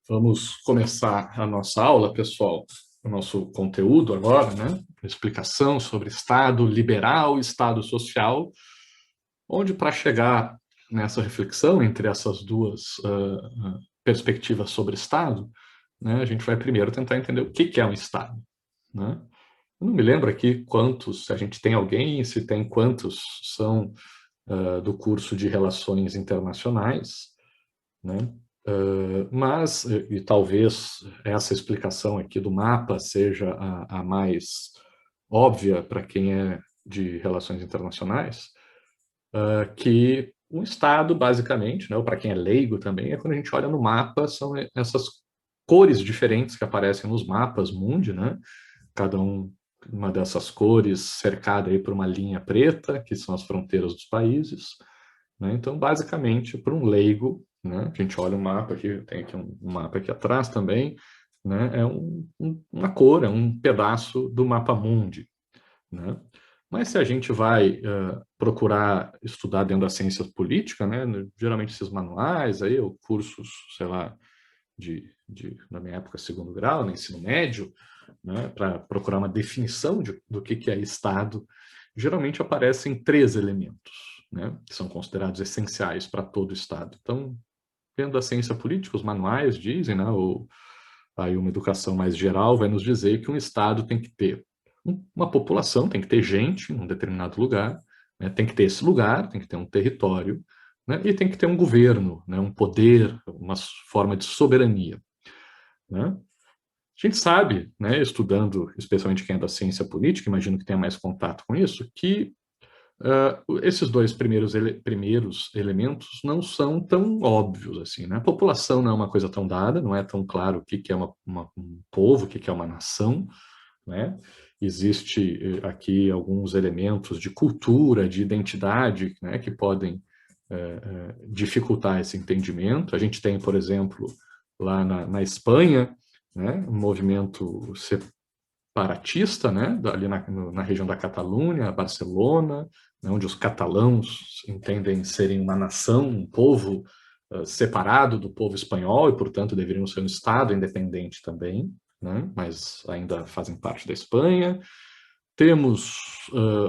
Vamos começar a nossa aula, pessoal, o nosso conteúdo agora, né? Explicação sobre Estado liberal e Estado social, onde para chegar nessa reflexão entre essas duas perspectivas sobre Estado, né, a gente vai primeiro tentar entender o que é um Estado, né? Eu não me lembro aqui quantos, se a gente tem alguém, se tem quantos são do curso de Relações Internacionais, né? Mas, e talvez essa explicação aqui do mapa seja a mais óbvia para quem é de relações internacionais, que um Estado, basicamente, né, ou para quem é leigo também, é quando a gente olha no mapa, são essas cores diferentes que aparecem nos mapas mundi, né? Cada uma dessas cores cercada aí por uma linha preta, que são as fronteiras dos países, né? Então, basicamente, para um leigo, né, a gente olha o mapa aqui, tem aqui um mapa aqui atrás também, né, é uma cor, é um pedaço do mapa mundi, né? Mas se a gente vai procurar estudar dentro da ciência política, né, geralmente esses manuais aí, ou cursos, sei lá, na minha época, segundo grau, no ensino médio, né, para procurar uma definição do que é Estado, geralmente aparecem três elementos, né, que são considerados essenciais para todo Estado. Então, dentro da ciência política, os manuais dizem, né, ou aí uma educação mais geral vai nos dizer que um Estado tem que ter uma população, tem que ter gente em um determinado lugar, né, tem que ter esse lugar, tem que ter um território, né, e tem que ter um governo, né, um poder, uma forma de soberania, né? A gente sabe, né, estudando, especialmente quem é da ciência política, imagino que tenha mais contato com isso, que esses dois primeiros elementos não são tão óbvios assim, né? A população não é uma coisa tão dada, não é tão claro o que é um povo, o que é uma nação, né? Existe aqui alguns elementos de cultura, de identidade, né, que podem dificultar esse entendimento. A gente tem, por exemplo, lá na Espanha, né, um movimento separatista, né, ali na região da Catalunha, Barcelona, né, onde os catalãos entendem serem uma nação, um povo separado do povo espanhol e, portanto, deveriam ser um Estado independente também, né, mas ainda fazem parte da Espanha. Temos,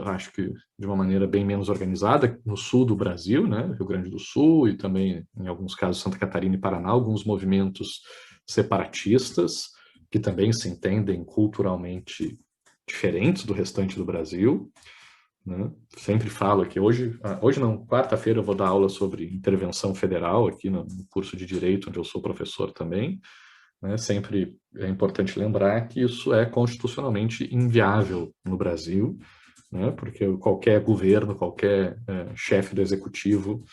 acho que de uma maneira bem menos organizada, no sul do Brasil, né, Rio Grande do Sul e também, em alguns casos, Santa Catarina e Paraná, alguns movimentos separatistas, que também se entendem culturalmente diferentes do restante do Brasil, né? Sempre falo que hoje não, quarta-feira eu vou dar aula sobre intervenção federal aqui no curso de Direito, onde eu sou professor também, né? Sempre é importante lembrar que isso é constitucionalmente inviável no Brasil, né? Porque qualquer governo, qualquer chefe do executivo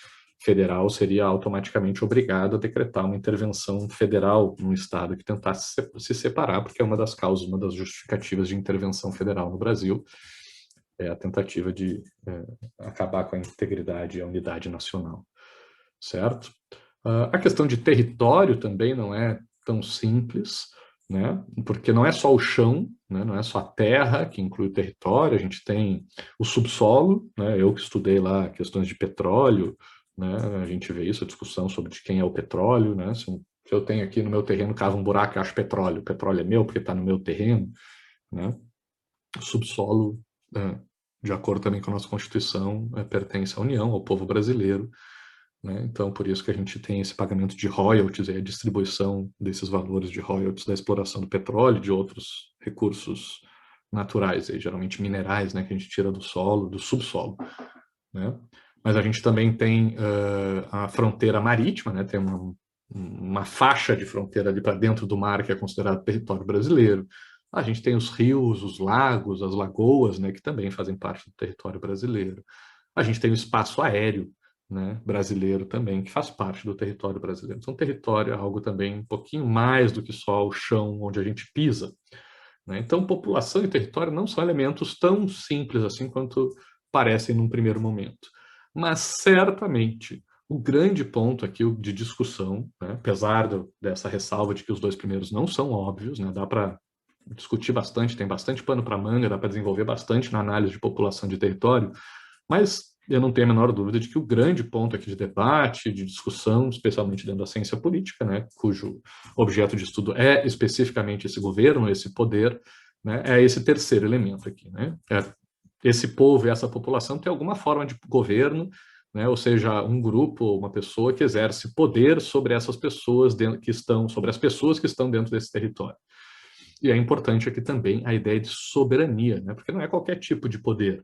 federal seria automaticamente obrigado a decretar uma intervenção federal num Estado que tentasse se separar, porque é uma das causas, uma das justificativas de intervenção federal no Brasil, é a tentativa de acabar com a integridade e a unidade nacional, certo? A questão de território também não é tão simples, né? Porque não é só o chão, né? Não é só a terra que inclui o território, a gente tem o subsolo, né? Eu que estudei lá questões de petróleo, né? A gente vê isso, a discussão sobre de quem é o petróleo, né? Se eu tenho aqui no meu terreno, cavo um buraco e acho petróleo, o petróleo é meu porque está no meu terreno, né? O subsolo, de acordo também com a nossa Constituição, pertence à União, ao povo brasileiro, né? Então, por isso que a gente tem esse pagamento de royalties, a distribuição desses valores de royalties da exploração do petróleo e de outros recursos naturais, aí, geralmente minerais, né, que a gente tira do solo, do subsolo, né? Mas a gente também tem a fronteira marítima, né? Tem uma faixa de fronteira ali para dentro do mar que é considerado território brasileiro. A gente tem os rios, os lagos, as lagoas, né, que também fazem parte do território brasileiro. A gente tem o espaço aéreo, né, brasileiro também, que faz parte do território brasileiro. Então, território é algo também um pouquinho mais do que só o chão onde a gente pisa, né? Então, população e território não são elementos tão simples assim quanto parecem num primeiro momento. Mas, certamente, o grande ponto aqui de discussão, né, apesar dessa ressalva de que os dois primeiros não são óbvios, né, dá para discutir bastante, tem bastante pano para manga, dá para desenvolver bastante na análise de população de território, mas eu não tenho a menor dúvida de que o grande ponto aqui de debate, de discussão, especialmente dentro da ciência política, né, cujo objeto de estudo é especificamente esse governo, esse poder, né, é esse terceiro elemento aqui, né? Esse povo e essa população tem alguma forma de governo, né, ou seja, um grupo ou uma pessoa que exerce poder sobre essas pessoas sobre as pessoas que estão dentro desse território. E é importante aqui também a ideia de soberania, né, porque não é qualquer tipo de poder.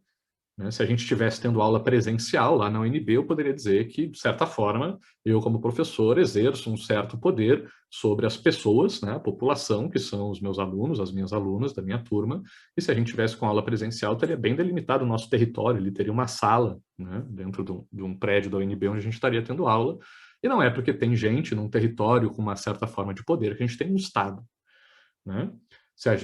Né? Se a gente estivesse tendo aula presencial lá na UNB, eu poderia dizer que, de certa forma, eu, como professor, exerço um certo poder sobre as pessoas, né, a população, que são os meus alunos, as minhas alunas da minha turma, e se a gente tivesse com aula presencial, teria bem delimitado o nosso território, ele teria uma sala, né, dentro de um prédio da UNB onde a gente estaria tendo aula, e não é porque tem gente num território com uma certa forma de poder que a gente tem um Estado. Né?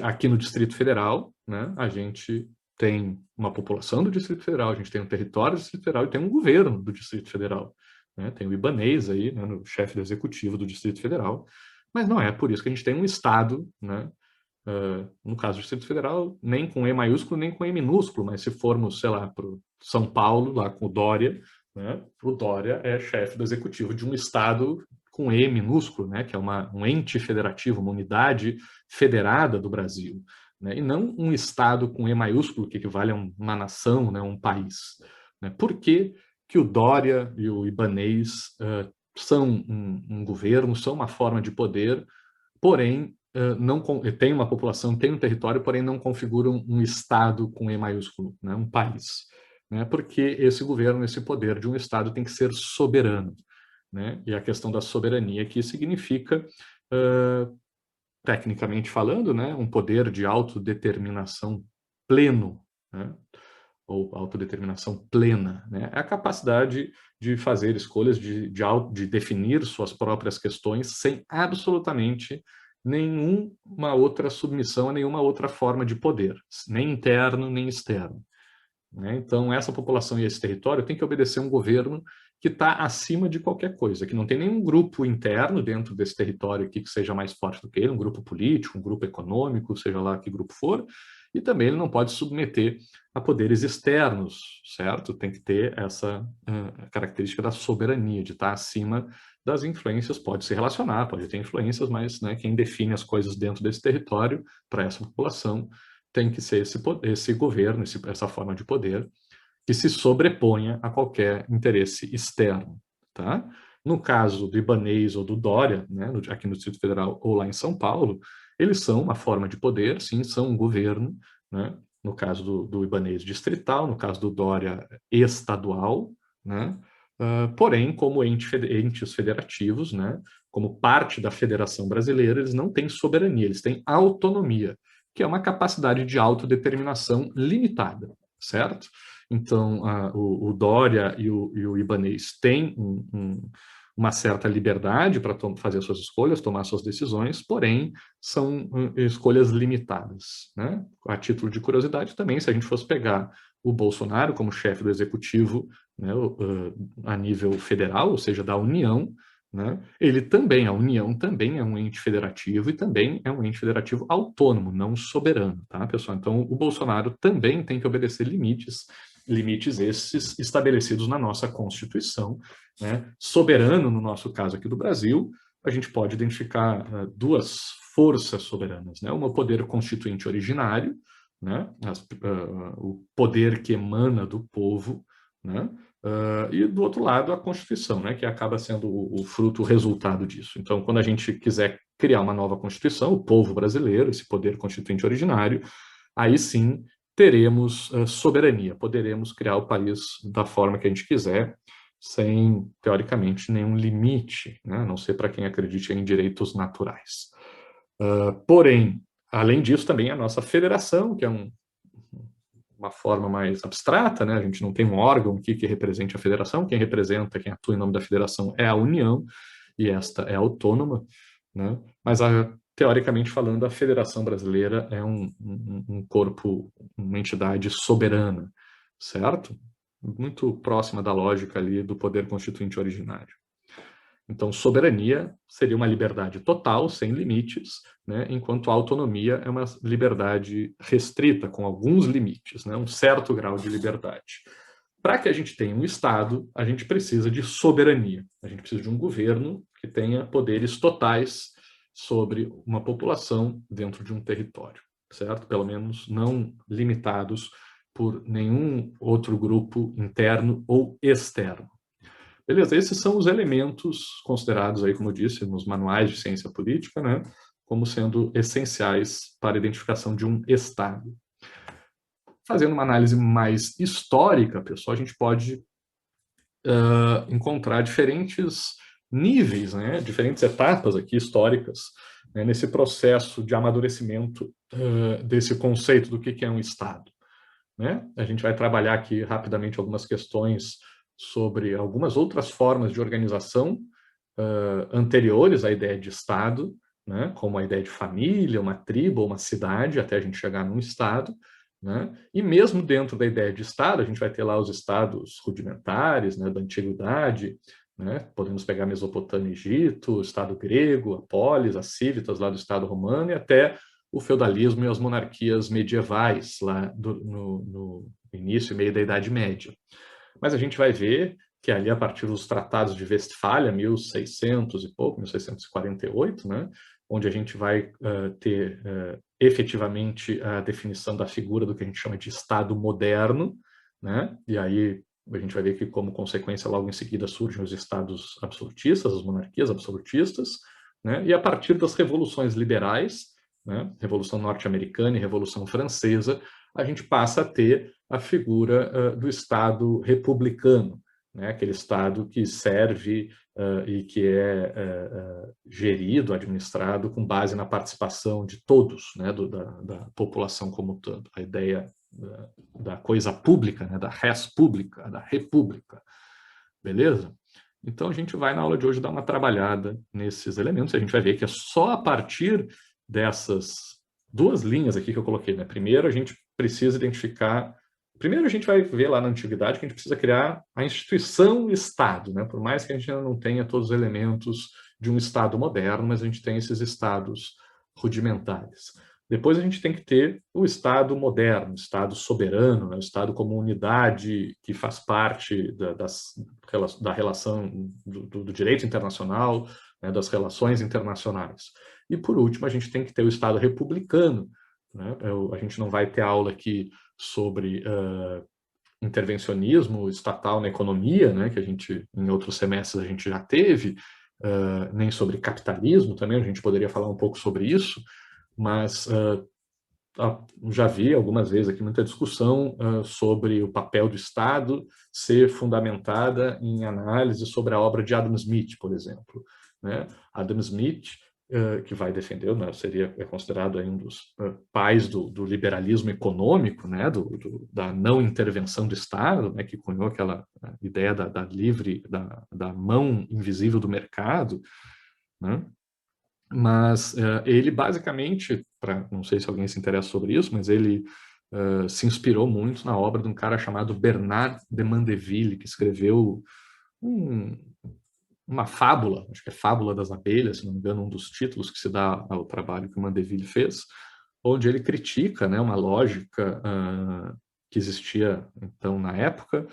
Aqui no Distrito Federal, né, a gente tem uma população do Distrito Federal, a gente tem um território do Distrito Federal e tem um governo do Distrito Federal. Né? Tem o Ibanez aí, né, no chefe do executivo do Distrito Federal, mas não é por isso que a gente tem um Estado, né, no caso do Distrito Federal, nem com E maiúsculo, nem com E minúsculo, mas se formos, sei lá, para São Paulo, lá com o Dória, né, o Dória é chefe do executivo de um Estado com E minúsculo, né, que é um ente federativo, uma unidade federada do Brasil, né, e não um Estado com E maiúsculo, que equivale a uma nação, né, um país. Né? Por que o Dória e o Ibanez são um governo, são uma forma de poder, porém, não tem uma população, tem um território, porém não configuram um Estado com E maiúsculo, né, um país? Né? Porque esse governo, esse poder de um Estado tem que ser soberano. Né? E a questão da soberania aqui significa, tecnicamente falando, né, um poder de autodeterminação pleno, né? Ou autodeterminação plena, né? É a capacidade de fazer escolhas, de definir suas próprias questões sem absolutamente nenhuma outra submissão a nenhuma outra forma de poder, nem interno, nem externo. Né? Então, essa população e esse território tem que obedecer um governo que está acima de qualquer coisa, que não tem nenhum grupo interno dentro desse território aqui que seja mais forte do que ele, um grupo político, um grupo econômico, seja lá que grupo for, e também ele não pode submeter a poderes externos, certo? Tem que ter essa característica da soberania, de estar acima das influências, pode se relacionar, pode ter influências, mas, né, quem define as coisas dentro desse território para essa população tem que ser esse governo, essa forma de poder, que se sobreponha a qualquer interesse externo. Tá? No caso do Ibanez ou do Dória, né, aqui no Distrito Federal ou lá em São Paulo, eles são uma forma de poder, sim, são um governo, né, no caso do Ibanez distrital, no caso do Dória estadual, né, porém, como entes federativos, né, como parte da Federação Brasileira, eles não têm soberania, eles têm autonomia, que é uma capacidade de autodeterminação limitada, certo? Então, o Dória e o Ibanez têm uma certa liberdade para fazer suas escolhas, tomar suas decisões, porém, são escolhas limitadas. Né? A título de curiosidade também, se a gente fosse pegar o Bolsonaro como chefe do executivo, né, a nível federal, ou seja, da União, né? A União também é um ente federativo e também é um ente federativo autônomo, não soberano, tá, pessoal? Então, o Bolsonaro também tem que obedecer limites esses estabelecidos na nossa Constituição, né? Soberano, no nosso caso aqui do Brasil, a gente pode identificar duas forças soberanas, né? Uma, o poder constituinte originário, né? O poder que emana do povo, né? E do outro lado a Constituição, né, que acaba sendo o fruto, o resultado disso. Então, quando a gente quiser criar uma nova Constituição, o povo brasileiro, esse poder constituinte originário, aí sim teremos soberania, poderemos criar o país da forma que a gente quiser, sem, teoricamente, nenhum limite, né, a não ser para quem acredite em direitos naturais. Porém, além disso, também a nossa federação, que é uma forma mais abstrata, né? A gente não tem um órgão aqui que represente a federação, quem representa, quem atua em nome da federação é a União, e esta é autônoma, né? Mas, teoricamente falando, a Federação Brasileira é um corpo, uma entidade soberana, certo? Muito próxima da lógica ali do poder constituinte originário. Então, soberania seria uma liberdade total, sem limites, né? Enquanto a autonomia é uma liberdade restrita, com alguns limites, né? Um certo grau de liberdade. Para que a gente tenha um Estado, a gente precisa de soberania. A gente precisa de um governo que tenha poderes totais sobre uma população dentro de um território, certo? Pelo menos não limitados por nenhum outro grupo interno ou externo. Beleza, esses são os elementos considerados aí, como eu disse, nos manuais de ciência política, né, como sendo essenciais para a identificação de um Estado. Fazendo uma análise mais histórica, pessoal, a gente pode encontrar diferentes níveis, né, diferentes etapas aqui históricas, né, nesse processo de amadurecimento desse conceito do que é um Estado. Né? A gente vai trabalhar aqui rapidamente algumas questões sobre algumas outras formas de organização anteriores à ideia de Estado, né? Como a ideia de família, uma tribo ou uma cidade, até a gente chegar num Estado. Né? E mesmo dentro da ideia de Estado, a gente vai ter lá os estados rudimentares, né, da antiguidade, né? Podemos pegar Mesopotâmia e Egito, o Estado grego, a polis, as cívitas lá do Estado romano e até o feudalismo e as monarquias medievais lá no início e meio da Idade Média. Mas a gente vai ver que ali, a partir dos tratados de Westfália, 1600 e pouco, 1648, né, onde a gente vai ter efetivamente a definição da figura do que a gente chama de Estado moderno, né, e aí a gente vai ver que, como consequência, logo em seguida surgem os estados absolutistas, as monarquias absolutistas, né, e a partir das revoluções liberais, né, Revolução Norte-Americana e Revolução Francesa, a gente passa a ter a figura do Estado republicano, né, aquele Estado que serve e que é gerido, administrado com base na participação de todos, né, da população como tanto. A ideia da coisa pública, né, da res pública, da república. Beleza? Então, a gente vai, na aula de hoje, dar uma trabalhada nesses elementos. A gente vai ver que é só a partir dessas duas linhas aqui que eu coloquei. Né? Primeiro, a gente precisa identificar... Primeiro, a gente vai ver lá na antiguidade que a gente precisa criar a instituição Estado, né? Por mais que a gente ainda não tenha todos os elementos de um Estado moderno, mas a gente tem esses Estados rudimentares. Depois a gente tem que ter o Estado moderno, o Estado soberano, né? O Estado como unidade que faz parte da relação do direito internacional, né? Das relações internacionais. E, por último, a gente tem que ter o Estado republicano. Né? A gente não vai ter aula aqui sobre intervencionismo estatal na economia, né? Que a gente, em outros semestres, a gente já teve, nem sobre capitalismo também, a gente poderia falar um pouco sobre isso, mas já vi algumas vezes aqui muita discussão sobre o papel do Estado ser fundamentada em análise sobre a obra de Adam Smith, por exemplo. Né? Adam Smith, que vai defender, né, é considerado aí um dos pais do liberalismo econômico, né, da não intervenção do Estado, né, que cunhou aquela ideia da mão invisível do mercado, né? Mas ele basicamente, não sei se alguém se interessa sobre isso, mas ele se inspirou muito na obra de um cara chamado Bernard de Mandeville, que escreveu uma fábula, acho que é Fábula das Abelhas, se não me engano, um dos títulos que se dá ao trabalho que o Mandeville fez, onde ele critica, né, uma lógica que existia então na época,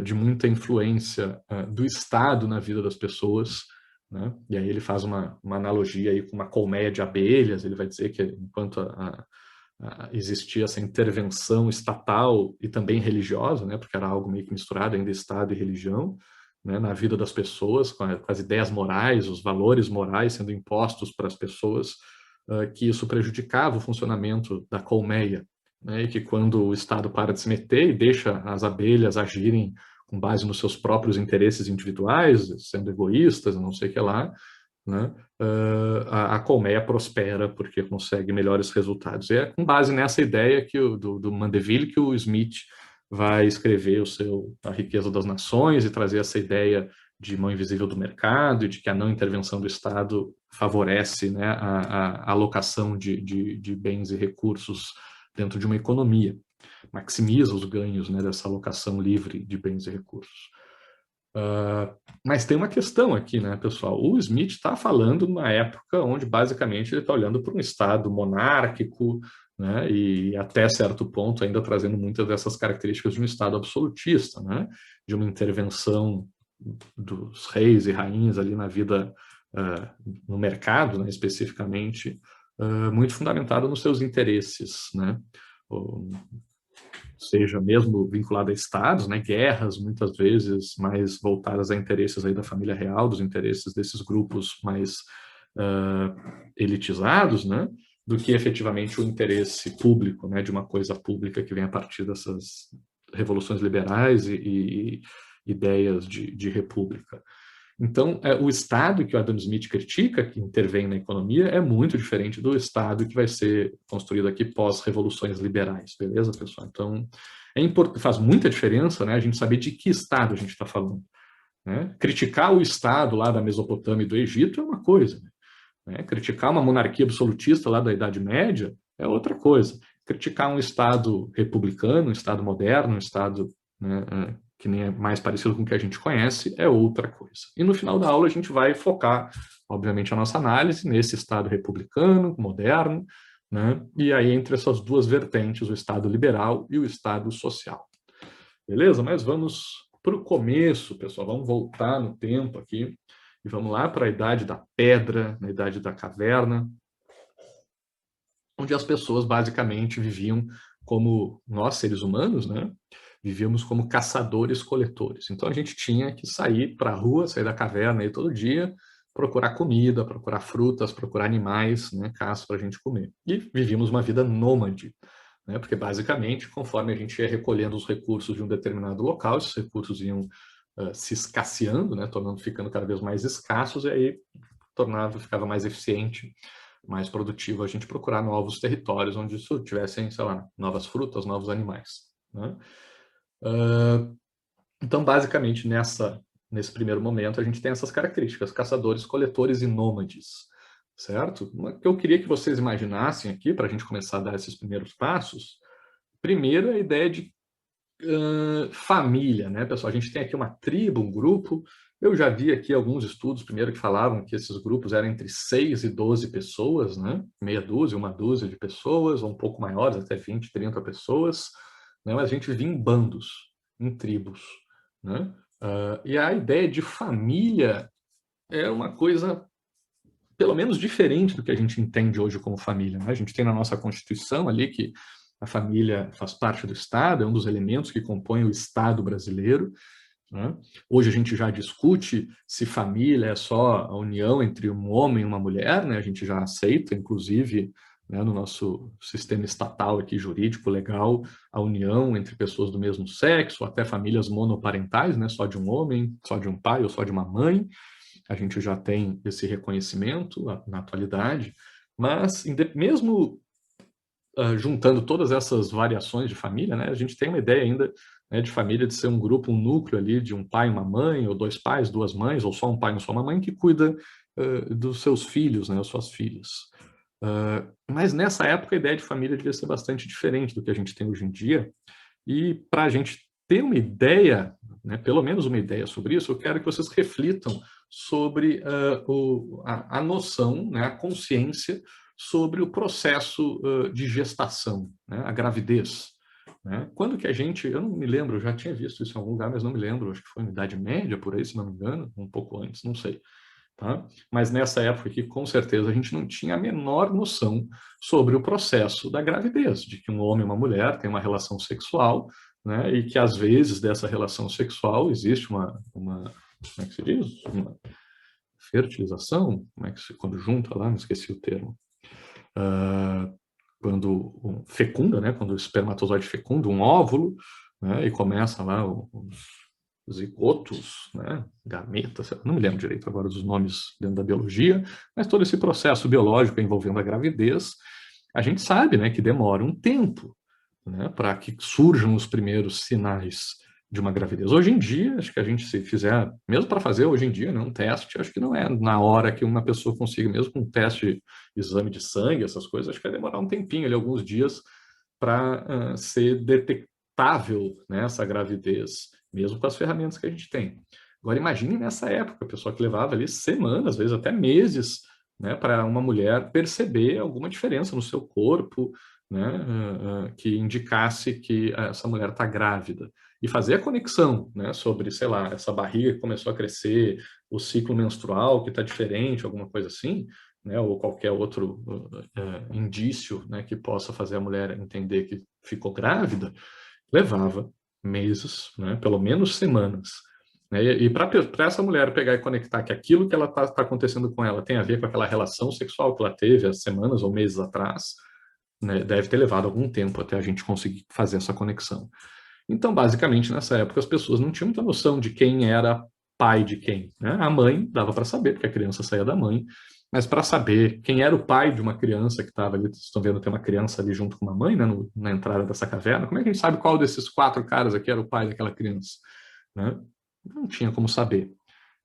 de muita influência do Estado na vida das pessoas. Né? E aí ele faz uma analogia aí com uma colmeia de abelhas. Ele vai dizer que enquanto existia essa intervenção estatal e também religiosa, né? Porque era algo meio que misturado ainda Estado e religião, né? Na vida das pessoas, com as ideias morais, os valores morais sendo impostos para as pessoas, que isso prejudicava o funcionamento da colmeia, né? E que quando o Estado para de se meter e deixa as abelhas agirem com base nos seus próprios interesses individuais, sendo egoístas, não sei o que lá, né? A colmeia prospera porque consegue melhores resultados. E é com base nessa ideia do Mandeville que o Smith vai escrever A Riqueza das Nações e trazer essa ideia de mão invisível do mercado e de que a não intervenção do Estado favorece, né, a alocação de bens e recursos dentro de uma economia, maximiza os ganhos, né, dessa alocação livre de bens e recursos. Mas tem uma questão aqui, né, pessoal? O Smith está falando numa época onde, basicamente, ele está olhando para um Estado monárquico, né? E até certo ponto ainda trazendo muitas dessas características de um Estado absolutista, né? De uma intervenção dos reis e rainhas ali na vida, no mercado, né, especificamente, muito fundamentada nos seus interesses, né? Ou seja, mesmo vinculado a estados, né, guerras muitas vezes mais voltadas a interesses aí da família real, dos interesses desses grupos mais elitizados, né, do que efetivamente o interesse público, né, de uma coisa pública que vem a partir dessas revoluções liberais e ideias de república. Então, o Estado que o Adam Smith critica, que intervém na economia, é muito diferente do Estado que vai ser construído aqui pós-revoluções liberais, beleza, pessoal? Então, faz muita diferença, né, a gente saber de que Estado a gente está falando. Né? Criticar o Estado lá da Mesopotâmia e do Egito é uma coisa, né? Criticar uma monarquia absolutista lá da Idade Média é outra coisa. Criticar um Estado republicano, um Estado moderno, um Estado, né, que nem é mais parecido com o que a gente conhece, é outra coisa. E no final da aula a gente vai focar, obviamente, a nossa análise nesse Estado republicano, moderno, né? E aí entre essas duas vertentes, o Estado liberal e o Estado social. Beleza? Mas vamos para o começo, pessoal. Vamos voltar no tempo aqui e vamos lá para a Idade da Pedra, na Idade da Caverna, onde as pessoas basicamente viviam como nós, seres humanos, né? Vivíamos como caçadores-coletores. Então a gente tinha que sair para a rua, sair da caverna aí todo dia, procurar comida, procurar frutas, procurar animais, né, caça para a gente comer. E vivíamos uma vida nômade, né, porque basicamente, conforme a gente ia recolhendo os recursos de um determinado local, esses recursos iam se escasseando, né, ficando cada vez mais escassos, e aí ficava mais eficiente, mais produtivo a gente procurar novos territórios onde tivessem, sei lá, novas frutas, novos animais, né? Então, basicamente, nesse primeiro momento, a gente tem essas características: caçadores, coletores e nômades, certo? O que eu queria que vocês imaginassem aqui, para a gente começar a dar esses primeiros passos, primeiro é a ideia de família, né, pessoal? A gente tem aqui uma tribo, um grupo. Eu já vi aqui alguns estudos, primeiro, que falavam que esses grupos eram entre 6 e 12 pessoas, né? Meia dúzia, uma dúzia de pessoas, ou um pouco maiores, até 20, 30 pessoas, né? Mas a gente vivia em bandos, em tribos, né? E a ideia de família é uma coisa, pelo menos, diferente do que a gente entende hoje como família, né? A gente tem na nossa Constituição ali que a família faz parte do Estado, é um dos elementos que compõem o Estado brasileiro, né? Hoje a gente já discute se família é só a união entre um homem e uma mulher, né? A gente já aceita, inclusive, né, no nosso sistema estatal aqui, jurídico, legal, a união entre pessoas do mesmo sexo, até famílias monoparentais, né? Só de um homem, só de um pai ou só de uma mãe. A gente já tem esse reconhecimento na atualidade, mas mesmo juntando todas essas variações de família, né, a gente tem uma ideia ainda, né, de família de ser um grupo, um núcleo ali de um pai e uma mãe, ou dois pais, duas mães, ou só um pai e só uma mãe que cuida dos seus filhos, né, as suas filhas. Mas nessa época a ideia de família devia ser bastante diferente do que a gente tem hoje em dia, e para a gente ter uma ideia, né, pelo menos uma ideia sobre isso, eu quero que vocês reflitam sobre a noção, né, a consciência sobre o processo de gestação, né, a gravidez. Né? Quando que a gente, eu não me lembro, eu já tinha visto isso em algum lugar, mas não me lembro, acho que foi na Idade Média, por aí, se não me engano, um pouco antes, não sei. Tá? Mas nessa época aqui, com certeza, a gente não tinha a menor noção sobre o processo da gravidez, de que um homem e uma mulher têm uma relação sexual, né, e que às vezes dessa relação sexual existe como é que se diz? Uma fertilização? Como é que quando junta lá, não esqueci o termo. Quando fecunda, né, quando o espermatozoide fecunda um óvulo, né, e começa lá os zigotos, né, gametas, não me lembro direito agora dos nomes dentro da biologia, mas todo esse processo biológico envolvendo a gravidez, a gente sabe, né, que demora um tempo, né, para que surjam os primeiros sinais de uma gravidez. Hoje em dia, acho que a gente, se fizer, mesmo para fazer hoje em dia, né, um teste, acho que não é na hora que uma pessoa consiga, mesmo com um teste, exame de sangue, essas coisas, acho que vai demorar um tempinho, ali, alguns dias, para ser detectável, né, essa gravidez, mesmo com as ferramentas que a gente tem. Agora, imagine nessa época, a pessoa que levava ali semanas, às vezes até meses, né, para uma mulher perceber alguma diferença no seu corpo, né, que indicasse que essa mulher está grávida. E fazer a conexão, né, sobre, sei lá, essa barriga que começou a crescer, o ciclo menstrual que está diferente, alguma coisa assim, né, ou qualquer outro indício, né, que possa fazer a mulher entender que ficou grávida, levava meses, né, pelo menos semanas. Né, e para essa mulher pegar e conectar que aquilo que ela está acontecendo com ela tem a ver com aquela relação sexual que ela teve há semanas ou meses atrás, né, deve ter levado algum tempo até a gente conseguir fazer essa conexão. Então, basicamente, nessa época, as pessoas não tinham muita noção de quem era pai de quem. Né? A mãe dava para saber, porque a criança saía da mãe, mas para saber quem era o pai de uma criança que estava ali, vocês estão vendo, tem uma criança ali junto com uma mãe, né, na entrada dessa caverna, como é que a gente sabe qual desses 4 caras aqui era o pai daquela criança? Né? Não tinha como saber.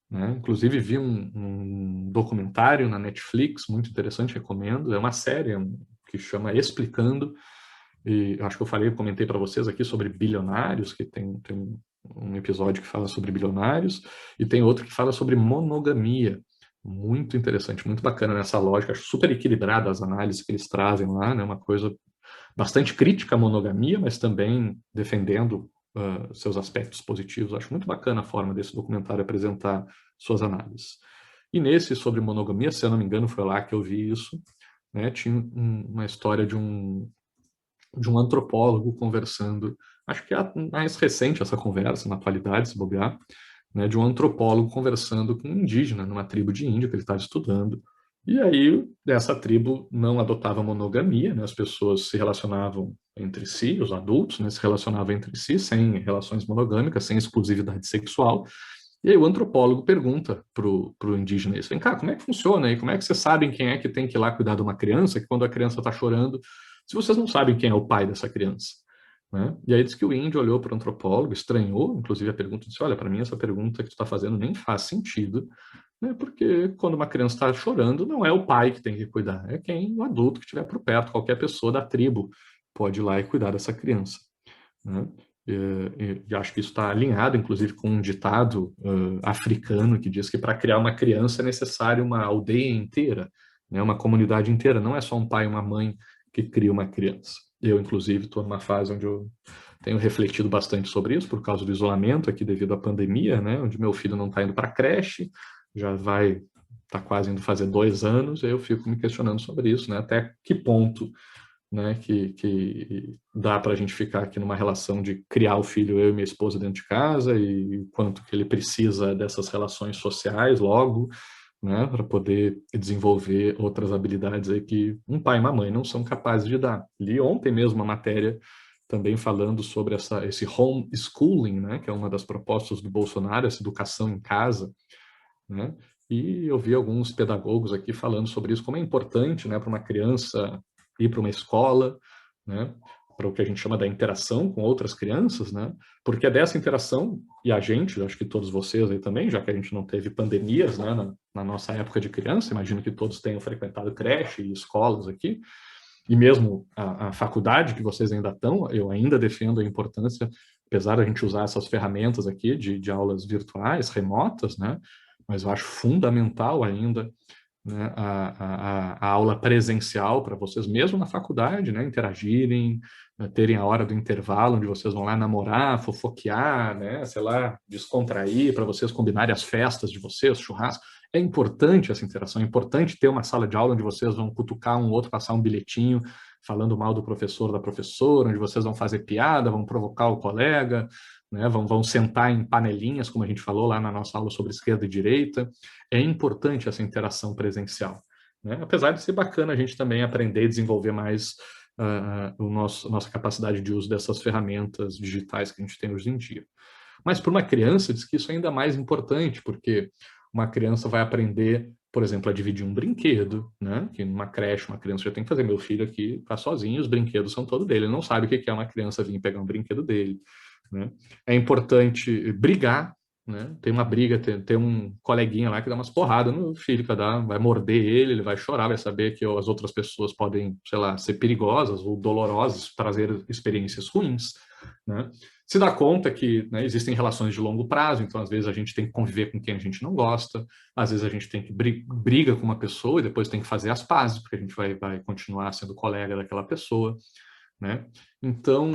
Né? Inclusive, vi um documentário na Netflix, muito interessante, recomendo, é uma série que chama Explicando, e acho que comentei para vocês aqui sobre bilionários, que tem um episódio que fala sobre bilionários, e tem outro que fala sobre monogamia. Muito interessante, muito bacana nessa lógica, acho super equilibrada as análises que eles trazem lá, né? Uma coisa bastante crítica à monogamia, mas também defendendo seus aspectos positivos. Acho muito bacana a forma desse documentário apresentar suas análises. E nesse sobre monogamia, se eu não me engano, foi lá que eu vi isso, né? Tinha uma história de um antropólogo conversando, acho que é mais recente essa conversa, na atualidade, se bobear, né, de um antropólogo conversando com um indígena numa tribo de índio que ele estava estudando. E aí, dessa tribo não adotava monogamia, né, as pessoas se relacionavam entre si, os adultos, né, se relacionavam entre si, sem relações monogâmicas, sem exclusividade sexual. E aí o antropólogo pergunta pro indígena isso, vem cá, como é que funciona aí? Como é que vocês sabem quem é que tem que ir lá cuidar de uma criança, que quando a criança está chorando, se vocês não sabem quem é o pai dessa criança? Né? E aí diz que o índio olhou para o antropólogo, estranhou, inclusive a pergunta, disse, olha, para mim essa pergunta que tu está fazendo nem faz sentido, né? Porque quando uma criança está chorando, não é o pai que tem que cuidar, é quem, o adulto que estiver por perto, qualquer pessoa da tribo pode ir lá e cuidar dessa criança. Né? E acho que isso está alinhado, inclusive, com um ditado africano que diz que para criar uma criança é necessário uma aldeia inteira, né, uma comunidade inteira, não é só um pai e uma mãe que cria uma criança. Eu, inclusive, estou numa fase onde eu tenho refletido bastante sobre isso, por causa do isolamento aqui devido à pandemia, né, onde meu filho não está indo para a creche, já está quase indo fazer 2 anos, e eu fico me questionando sobre isso, né, até que ponto, né, que dá para a gente ficar aqui numa relação de criar o filho, eu e minha esposa, dentro de casa, e quanto que ele precisa dessas relações sociais logo, né, para poder desenvolver outras habilidades aí que um pai e uma mãe não são capazes de dar. Li ontem mesmo uma matéria também falando sobre esse homeschooling, né, que é uma das propostas do Bolsonaro, essa educação em casa, né, e eu vi alguns pedagogos aqui falando sobre isso, como é importante, né, para uma criança ir para uma escola, né, para o que a gente chama da interação com outras crianças, né, porque é dessa interação, e a gente, acho que todos vocês aí também, já que a gente não teve pandemias, né, na nossa época de criança, imagino que todos tenham frequentado creche e escolas aqui, e mesmo a faculdade que vocês ainda estão, eu ainda defendo a importância, apesar da gente usar essas ferramentas aqui de aulas virtuais, remotas, né, mas eu acho fundamental ainda, né, a aula presencial para vocês, mesmo na faculdade, né, interagirem, né, terem a hora do intervalo, onde vocês vão lá namorar, fofoquear, né, sei lá, descontrair, para vocês combinarem as festas de vocês, churrasco. É importante essa interação, é importante ter uma sala de aula onde vocês vão cutucar um outro, passar um bilhetinho falando mal do professor ou da professora, onde vocês vão fazer piada, vão provocar o colega, né, vão sentar em panelinhas, como a gente falou lá na nossa aula sobre esquerda e direita. É importante essa interação presencial. Né? Apesar de ser bacana a gente também aprender e desenvolver mais nossa capacidade de uso dessas ferramentas digitais que a gente tem hoje em dia. Mas para uma criança, diz que isso é ainda mais importante, porque uma criança vai aprender, por exemplo, a dividir um brinquedo, né? Que numa creche uma criança já tem que fazer. Meu filho aqui está sozinho, os brinquedos são todos dele. Ele não sabe o que é uma criança vir pegar um brinquedo dele. Né? É importante brigar, né? Tem uma briga, tem um coleguinha lá que dá umas porradas no filho, vai morder ele vai chorar, vai saber que as outras pessoas podem, sei lá, ser perigosas ou dolorosas, trazer experiências ruins, né? se dá conta que, né, existem relações de longo prazo, então às vezes a gente tem que conviver com quem a gente não gosta, às vezes a gente tem que briga com uma pessoa e depois tem que fazer as pazes, porque a gente vai continuar sendo colega daquela pessoa, né? Então,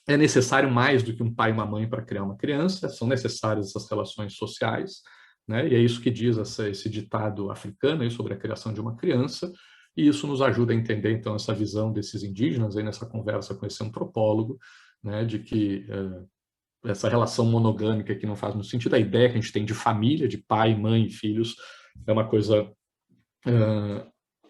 é necessário mais do que um pai e uma mãe para criar uma criança, são necessárias essas relações sociais, né? E é isso que diz esse ditado africano aí sobre a criação de uma criança, e isso nos ajuda a entender, então, essa visão desses indígenas aí nessa conversa com esse antropólogo, né, de que essa relação monogâmica que não faz muito sentido, a ideia que a gente tem de família, de pai, mãe e filhos, é uma coisa,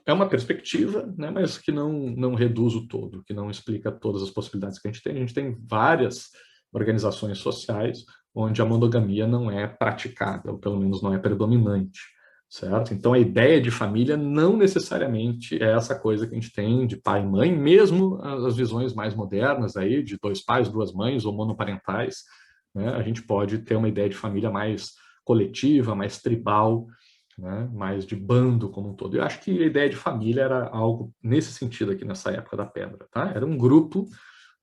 é uma perspectiva, né, mas que não reduz o todo, que não explica todas as possibilidades que a gente tem. A gente tem várias organizações sociais onde a monogamia não é praticada, ou pelo menos não é predominante, certo? Então a ideia de família não necessariamente é essa coisa que a gente tem de pai e mãe, mesmo as visões mais modernas aí, de dois pais, duas mães ou monoparentais, né? A gente pode ter uma ideia de família mais coletiva, mais tribal, né, mais de bando como um todo. Eu acho que a ideia de família era algo nesse sentido aqui nessa época da pedra, tá? Era um grupo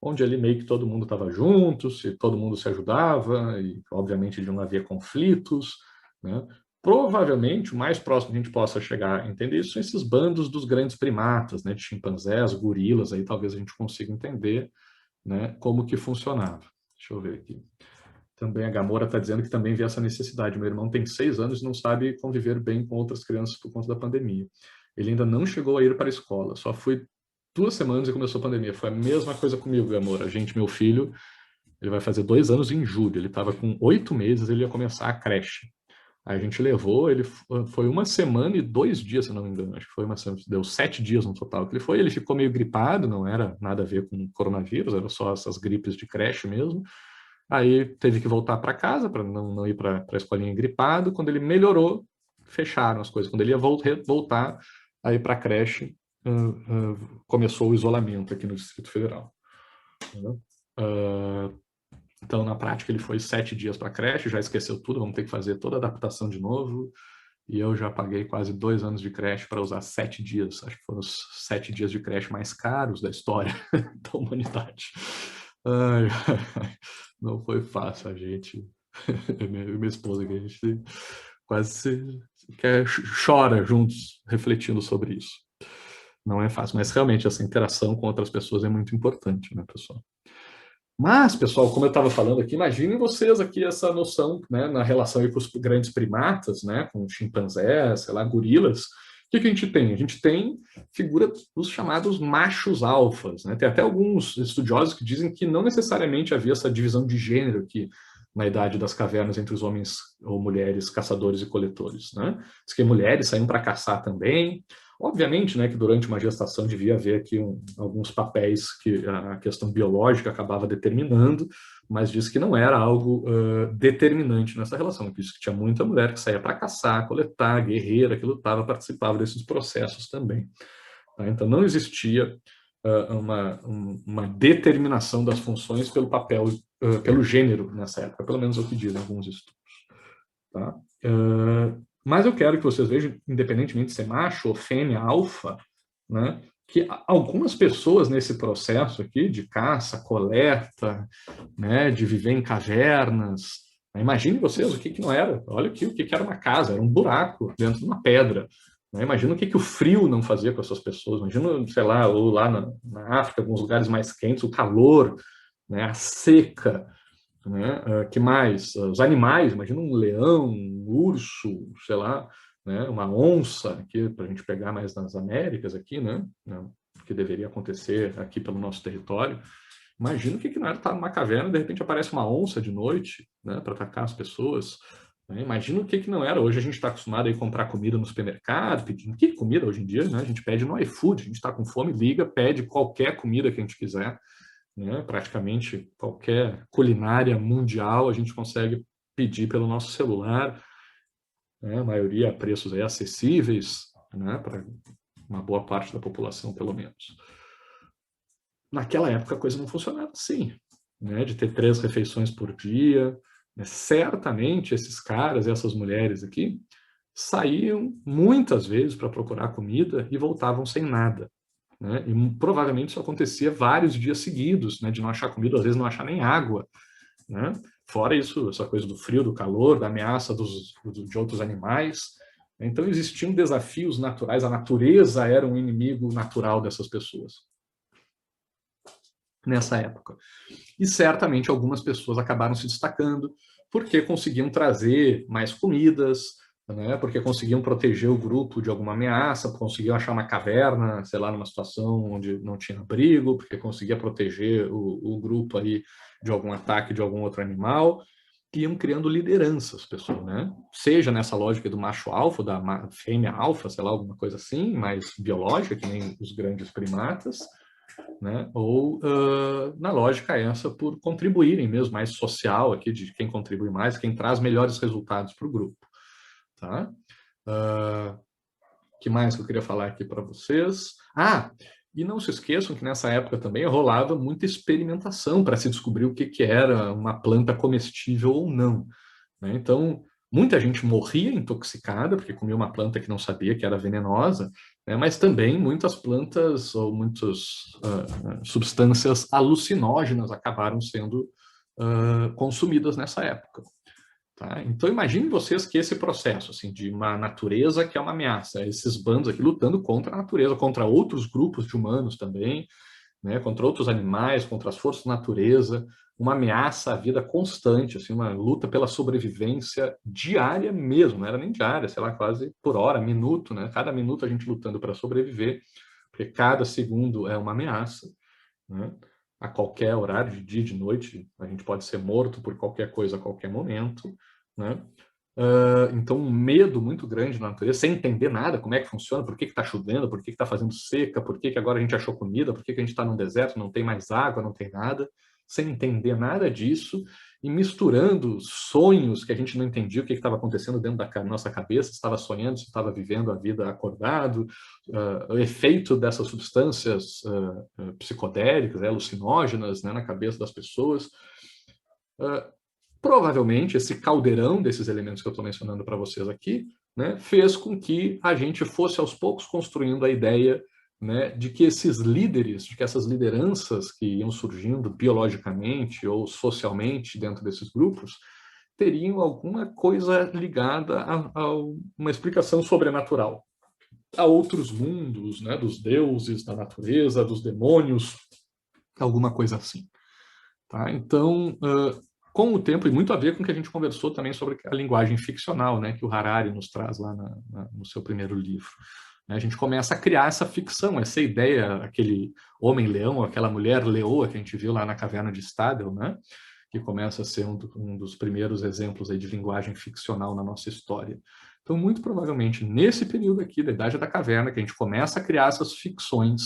onde ali meio que todo mundo estava junto, todo mundo se ajudava e obviamente não havia conflitos, né? Provavelmente o mais próximo que a gente possa chegar a entender isso são esses bandos dos grandes primatas, né, de chimpanzés, gorilas, aí talvez a gente consiga entender, né, como que funcionava. Deixa eu ver aqui. Também a Gamora está dizendo que também vê essa necessidade. Meu irmão tem 6 anos e não sabe conviver bem com outras crianças por conta da pandemia. Ele ainda não chegou a ir para a escola, só foi 2 semanas e começou a pandemia. Foi a mesma coisa comigo, Gamora. Gente, meu filho, ele vai fazer 2 anos em julho. Ele estava com 8 meses, ele ia começar a creche. Aí a gente levou, ele foi 1 semana e 2 dias, se não me engano. Acho que foi deu 7 dias no total que ele foi. Ele ficou meio gripado, não era nada a ver com coronavírus, era só essas gripes de creche mesmo. Aí teve que voltar para casa para não ir para a escolinha gripado. Quando ele melhorou, fecharam as coisas. Quando ele ia voltar aí para a creche, começou o isolamento aqui no Distrito Federal. Então, na prática, ele foi 7 dias para a creche, já esqueceu tudo, vamos ter que fazer toda a adaptação de novo. E eu já paguei quase 2 anos de creche para usar 7 dias. Acho que foram os 7 dias de creche mais caros da história da humanidade. Ai, não foi fácil, a gente, minha esposa, que a gente quase chora juntos, refletindo sobre isso. Não é fácil, mas realmente essa interação com outras pessoas é muito importante, né, pessoal? Mas, pessoal, como eu estava falando aqui, imaginem vocês aqui essa noção, né, na relação aí com os grandes primatas, né, com chimpanzés, sei lá, gorilas. O que a gente tem? A gente tem figura dos chamados machos alfas, né? Tem até alguns estudiosos que dizem que não necessariamente havia essa divisão de gênero aqui na Idade das Cavernas entre os homens ou mulheres caçadores e coletores, né? Diz que mulheres saíam para caçar também. Obviamente, né, que durante uma gestação devia haver aqui alguns papéis que a questão biológica acabava determinando, mas diz que não era algo determinante nessa relação. Diz que tinha muita mulher que saía para caçar, coletar, guerreira, que lutava, participava desses processos também. Tá? Então não existia uma determinação das funções pelo papel, pelo gênero nessa época, pelo menos é o que dizem alguns estudos. Tá? Mas eu quero que vocês vejam, independentemente de ser macho ou fêmea, alfa, né, que algumas pessoas nesse processo aqui de caça, coleta, né, de viver em cavernas, né, imagine vocês o que não era. Olha aqui o que era uma casa, era um buraco dentro de uma pedra. Né? Imagina o que o frio não fazia com essas pessoas. Imagina, sei lá, ou lá na África, alguns lugares mais quentes, o calor, né, a seca. Né? Que mais? Os animais, imagina um leão, um urso, sei lá, né? Uma onça, aqui para a gente pegar mais nas Américas aqui, né? Que deveria acontecer aqui pelo nosso território. Imagina o que não era estar numa caverna e de repente aparece uma onça de noite, né? Para atacar as pessoas. Né? Imagina o que não era. Hoje a gente está acostumado a ir comprar comida no supermercado, pedindo que comida hoje em dia, né? A gente pede no iFood, a gente está com fome, liga, pede qualquer comida que a gente quiser. Né? Praticamente qualquer culinária mundial a gente consegue pedir pelo nosso celular, né? A maioria a preços aí acessíveis, né? Para uma boa parte da população, pelo menos. Naquela época a coisa não funcionava assim, né? De ter 3 refeições por dia. Né? Certamente esses caras e essas mulheres aqui saíam muitas vezes para procurar comida e voltavam sem nada. né? E provavelmente isso acontecia vários dias seguidos, né? De não achar comida, às vezes não achar nem água, né? Fora isso, essa coisa do frio, do calor, da ameaça de outros animais. Então existiam desafios naturais, a natureza era um inimigo natural dessas pessoas nessa época. E certamente algumas pessoas acabaram se destacando porque conseguiam trazer mais comidas, né? Porque conseguiam proteger o grupo de alguma ameaça, conseguiam achar uma caverna, sei lá, numa situação onde não tinha abrigo, porque conseguia proteger o grupo aí de algum ataque de algum outro animal, que iam criando lideranças, pessoal, né? Seja nessa lógica do macho alfa, da fêmea alfa, sei lá, alguma coisa assim, mais biológica, que nem os grandes primatas, né? Ou na lógica essa por contribuírem mesmo, mais social aqui, de quem contribui mais, quem traz melhores resultados para o grupo. Tá? Que mais que eu queria falar aqui para vocês? E não se esqueçam que nessa época também rolava muita experimentação para se descobrir o que era uma planta comestível ou não, né? Então, muita gente morria intoxicada, porque comia uma planta que não sabia que era venenosa, né? Mas também muitas plantas ou muitas substâncias alucinógenas acabaram sendo consumidas nessa época. Tá? Então, imagine vocês que esse processo assim, de uma natureza que é uma ameaça, esses bandos aqui lutando contra a natureza, contra outros grupos de humanos também, né, contra outros animais, contra as forças da natureza, uma ameaça à vida constante, assim, uma luta pela sobrevivência diária mesmo, não era nem diária, sei lá, quase por hora, minuto, né? Cada minuto a gente lutando para sobreviver, porque cada segundo é uma ameaça, né? A qualquer horário, de dia, de noite, a gente pode ser morto por qualquer coisa a qualquer momento, né? Então, um medo muito grande na natureza, sem entender nada, como é que funciona, por que está chovendo, por que está fazendo seca, por que agora a gente achou comida, por que a gente está num deserto, não tem mais água, não tem nada, sem entender nada disso, e misturando sonhos que a gente não entendia o que estava acontecendo dentro da nossa cabeça, se estava sonhando, se estava vivendo a vida acordado, o efeito dessas substâncias psicodélicas, alucinógenas, né, na cabeça das pessoas. Provavelmente esse caldeirão desses elementos que eu estou mencionando para vocês aqui, né, fez com que a gente fosse aos poucos construindo a ideia, né, de que esses líderes, de que essas lideranças que iam surgindo biologicamente ou socialmente dentro desses grupos, teriam alguma coisa ligada a uma explicação sobrenatural, a outros mundos, né, dos deuses, da natureza, dos demônios, alguma coisa assim. Tá? Então, com o tempo, e muito a ver com o que a gente conversou também sobre a linguagem ficcional, né, que o Harari nos traz lá no seu primeiro livro. A gente começa a criar essa ficção, essa ideia, aquele homem-leão, aquela mulher-leoa que a gente viu lá na caverna de Stadel, né, que começa a ser um dos primeiros exemplos aí de linguagem ficcional na nossa história. Então, muito provavelmente, nesse período aqui da Idade da Caverna, que a gente começa a criar essas ficções,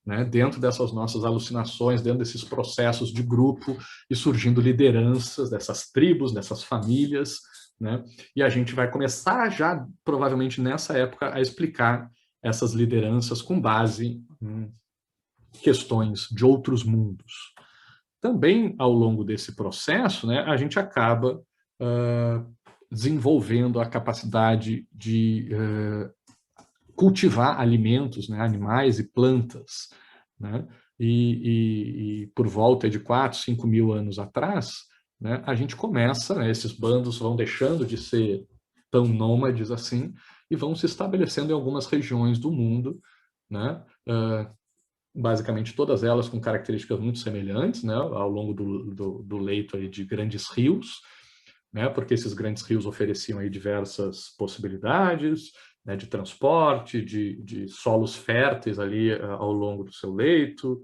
né, dentro dessas nossas alucinações, dentro desses processos de grupo, e surgindo lideranças dessas tribos, dessas famílias, né, e a gente vai começar já, provavelmente nessa época, a explicar essas lideranças com base em questões de outros mundos. Também, ao longo desse processo, né, a gente acaba desenvolvendo a capacidade de cultivar alimentos, né, animais e plantas, né? E por volta de 4, 5 mil anos atrás, né, a gente começa, né, esses bandos vão deixando de ser tão nômades assim e vão se estabelecendo em algumas regiões do mundo, né? Basicamente todas elas com características muito semelhantes, né, ao longo do leito aí de grandes rios, né, porque esses grandes rios ofereciam aí diversas possibilidades, né, de transporte, de solos férteis ali ao longo do seu leito,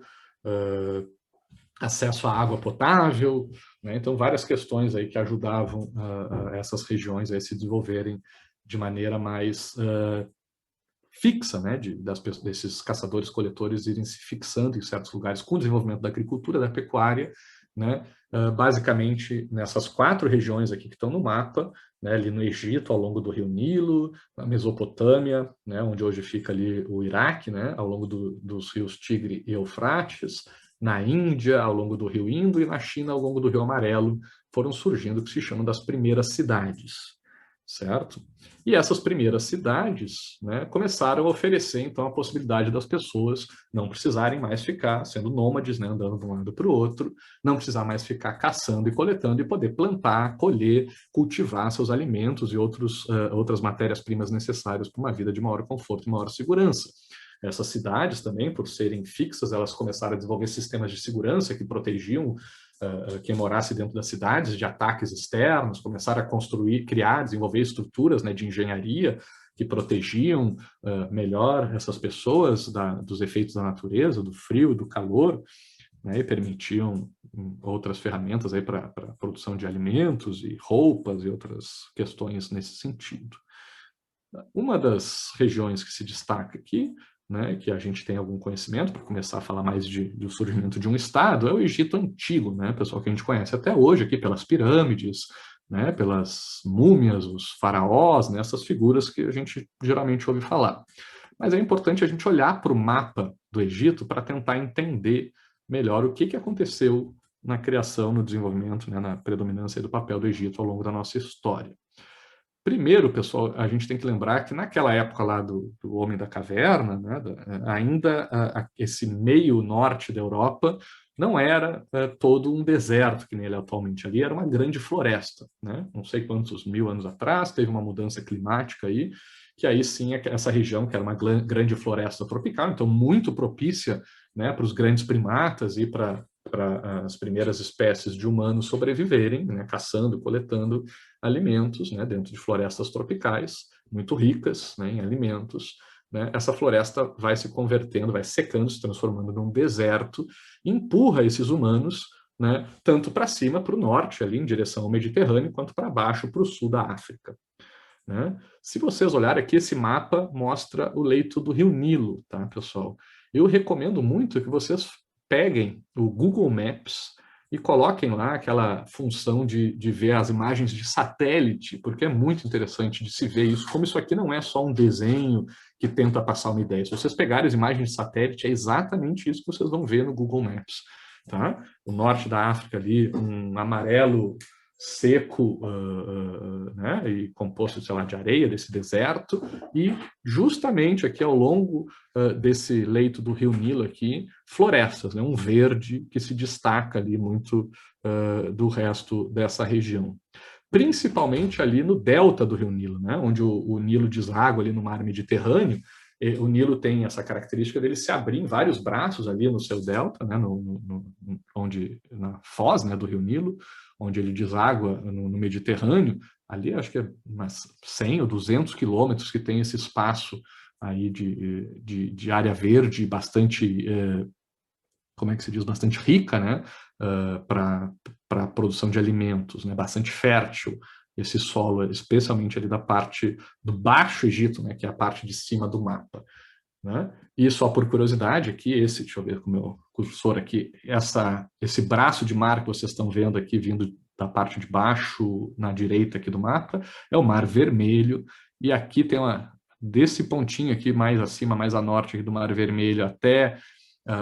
acesso à água potável, né, então várias questões aí que ajudavam essas regiões a se desenvolverem de maneira mais fixa, né, desses caçadores-coletores irem se fixando em certos lugares com o desenvolvimento da agricultura, da pecuária, né, basicamente nessas 4 regiões aqui que estão no mapa, né, ali no Egito, ao longo do rio Nilo, na Mesopotâmia, né, onde hoje fica ali o Iraque, né, ao longo dos rios Tigre e Eufrates, na Índia, ao longo do rio Indo, e na China, ao longo do rio Amarelo, foram surgindo o que se chama das primeiras cidades. certo? E essas primeiras cidades, né, começaram a oferecer, então, a possibilidade das pessoas não precisarem mais ficar sendo nômades, né, andando de um lado para o outro, não precisar mais ficar caçando e coletando e poder plantar, colher, cultivar seus alimentos e outras matérias-primas necessárias para uma vida de maior conforto e maior segurança. Essas cidades também, por serem fixas, elas começaram a desenvolver sistemas de segurança que protegiam quem morasse dentro das cidades de ataques externos, começaram a construir, criar, desenvolver estruturas, né, de engenharia que protegiam melhor essas pessoas dos efeitos da natureza, do frio, do calor, né, e permitiam outras ferramentas para a produção de alimentos e roupas e outras questões nesse sentido. Uma das regiões que se destaca aqui, né, que a gente tem algum conhecimento para começar a falar mais do surgimento de um Estado, é o Egito Antigo, né, pessoal, que a gente conhece até hoje aqui pelas pirâmides, né, pelas múmias, os faraós, né, essas figuras que a gente geralmente ouve falar. Mas é importante a gente olhar para o mapa do Egito para tentar entender melhor o que aconteceu na criação, no desenvolvimento, né, na predominância do papel do Egito ao longo da nossa história. Primeiro, pessoal, a gente tem que lembrar que naquela época lá do Homem da Caverna, né, ainda esse meio norte da Europa não era todo um deserto que nem ele é atualmente. Ali era uma grande floresta, né? Não sei quantos mil anos atrás, teve uma mudança climática aí, que aí sim essa região, que era uma grande floresta tropical, então muito propícia, né, para os grandes primatas e para as primeiras espécies de humanos sobreviverem, né, caçando, coletando alimentos, né, dentro de florestas tropicais, muito ricas, né, em alimentos. Né, essa floresta vai se convertendo, vai secando, se transformando num deserto, empurra esses humanos, né, tanto para cima, para o norte, ali em direção ao Mediterrâneo, quanto para baixo, para o sul da África. Né? Se vocês olharem aqui, esse mapa mostra o leito do Rio Nilo, tá, pessoal? Eu recomendo muito que vocês peguem o Google Maps e coloquem lá aquela função de ver as imagens de satélite, porque é muito interessante de se ver isso, como isso aqui não é só um desenho que tenta passar uma ideia. Se vocês pegarem as imagens de satélite, é exatamente isso que vocês vão ver no Google Maps. Tá? O norte da África ali, um amarelo seco, né, e composto, sei lá, de areia, desse deserto, e justamente aqui ao longo desse leito do Rio Nilo aqui, florestas, né, um verde que se destaca ali muito do resto dessa região. Principalmente ali no delta do Rio Nilo, né, onde o Nilo deságua ali no mar Mediterrâneo. O Nilo tem essa característica dele se abrir em vários braços ali no seu delta, né, onde, na foz, né, do Rio Nilo, onde ele deságua no Mediterrâneo. Ali acho que é umas 100 ou 200 quilômetros que tem esse espaço aí de área verde bastante, como é que se diz, bastante rica, né, para a produção de alimentos, né, bastante fértil esse solo, especialmente ali da parte do Baixo Egito, né, que é a parte de cima do mapa. Né? E só por curiosidade aqui, deixa eu ver com o meu cursor aqui, esse braço de mar que vocês estão vendo aqui, vindo da parte de baixo, na direita aqui do mapa, é o Mar Vermelho, e aqui tem desse pontinho aqui mais acima, mais a norte do Mar Vermelho até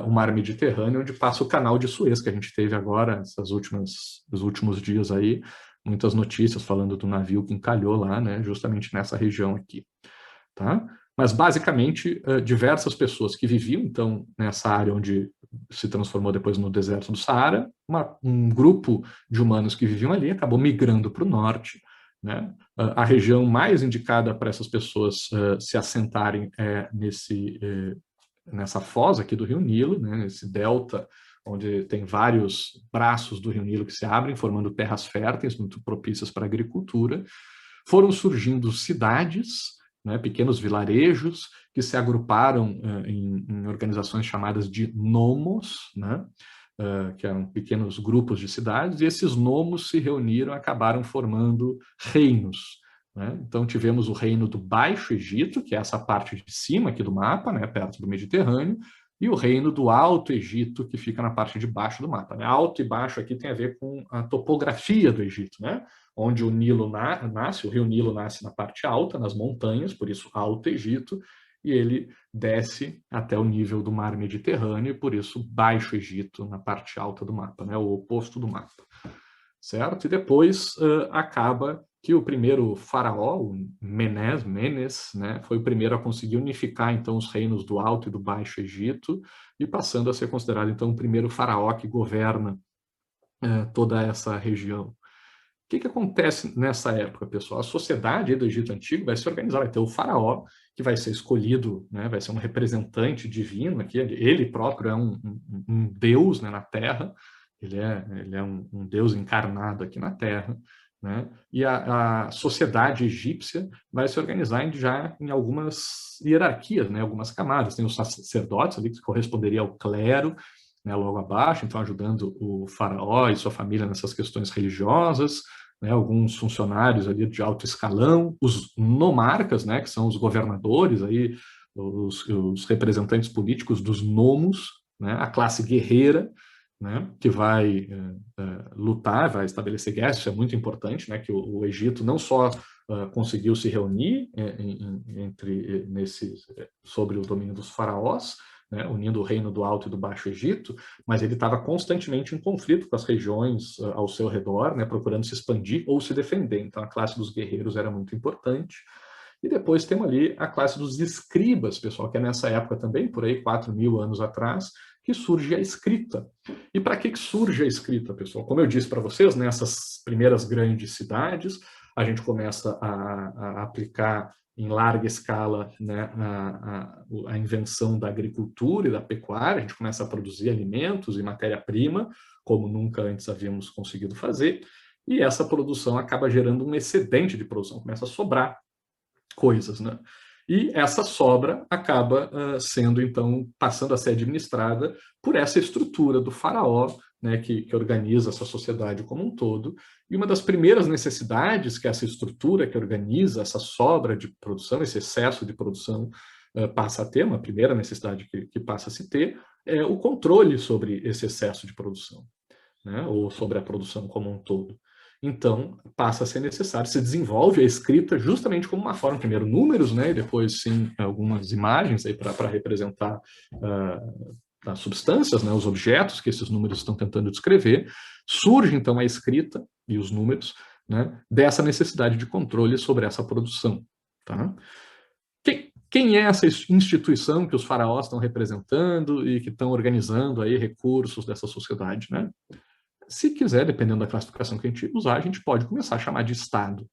o Mar Mediterrâneo, onde passa o Canal de Suez, que a gente teve agora, os últimos dias aí, muitas notícias falando do navio que encalhou lá, né, justamente nessa região aqui. Tá? Mas, basicamente, diversas pessoas que viviam, então, nessa área onde se transformou depois no deserto do Saara, um grupo de humanos que viviam ali acabou migrando para o norte. Né? A região mais indicada para essas pessoas se assentarem é nessa foz aqui do Rio Nilo, né? Nesse delta, onde tem vários braços do Rio Nilo que se abrem, formando terras férteis, muito propícias para a agricultura. Foram surgindo cidades, né, pequenos vilarejos que se agruparam em organizações chamadas de nomos, né, que eram pequenos grupos de cidades, e esses nomos se reuniram e acabaram formando reinos. Né? Então tivemos o reino do Baixo Egito, que é essa parte de cima aqui do mapa, né, perto do Mediterrâneo, e o reino do Alto Egito, que fica na parte de baixo do mapa. Né? Alto e baixo aqui tem a ver com a topografia do Egito, né? Onde o Nilo nasce, o rio Nilo nasce na parte alta, nas montanhas, por isso Alto Egito, e ele desce até o nível do mar Mediterrâneo, e por isso Baixo Egito, na parte alta do mapa, né? O oposto do mapa. certo? E depois acaba que o primeiro faraó, o Menes, né, foi o primeiro a conseguir unificar então os reinos do Alto e do Baixo Egito, e passando a ser considerado então o primeiro faraó que governa toda essa região. O que acontece nessa época, pessoal? A sociedade do Egito Antigo vai se organizar, vai ter o faraó, que vai ser escolhido, né, vai ser um representante divino aqui, ele próprio é um deus, né, na Terra, ele é um deus encarnado aqui na Terra, né, e a sociedade egípcia vai se organizar já em algumas hierarquias, né, algumas camadas. Tem os sacerdotes ali, que corresponderia ao clero, né, logo abaixo, então ajudando o faraó e sua família nessas questões religiosas, né, alguns funcionários ali de alto escalão, os nomarcas, né, que são os governadores, aí, os representantes políticos dos nomos, né, a classe guerreira, né, que vai lutar, vai estabelecer guerra. Isso é muito importante, né, que o Egito não só conseguiu se reunir sobre o domínio dos faraós, né, unindo o reino do Alto e do Baixo Egito, mas ele estava constantemente em conflito com as regiões ao seu redor, né, procurando se expandir ou se defender. Então a classe dos guerreiros era muito importante. E depois temos ali a classe dos escribas, pessoal, que é nessa época também, por aí 4.000 anos atrás, que surge a escrita. E para que surge a escrita, pessoal? Como eu disse para vocês, nessas primeiras grandes cidades, a gente começa a aplicar em larga escala, né, a invenção da agricultura e da pecuária. A gente começa a produzir alimentos e matéria-prima, como nunca antes havíamos conseguido fazer, e essa produção acaba gerando um excedente de produção, começa a sobrar coisas, né? E essa sobra acaba sendo, então, passando a ser administrada por essa estrutura do faraó, né, que organiza essa sociedade como um todo. E uma das primeiras necessidades que essa estrutura que organiza essa sobra de produção, esse excesso de produção, passa a ter, uma primeira necessidade que passa a se ter, é o controle sobre esse excesso de produção, né, ou sobre a produção como um todo. Então, passa a ser necessário, se desenvolve a escrita justamente como uma forma, primeiro números, né, e depois, sim, algumas imagens para representar as substâncias, né, os objetos que esses números estão tentando descrever. Surge, então, a escrita e os números, né, dessa necessidade de controle sobre essa produção. Tá? Quem é essa instituição que os faraós estão representando e que estão organizando aí recursos dessa sociedade, né? Se quiser, dependendo da classificação que a gente usar, a gente pode começar a chamar de Estado,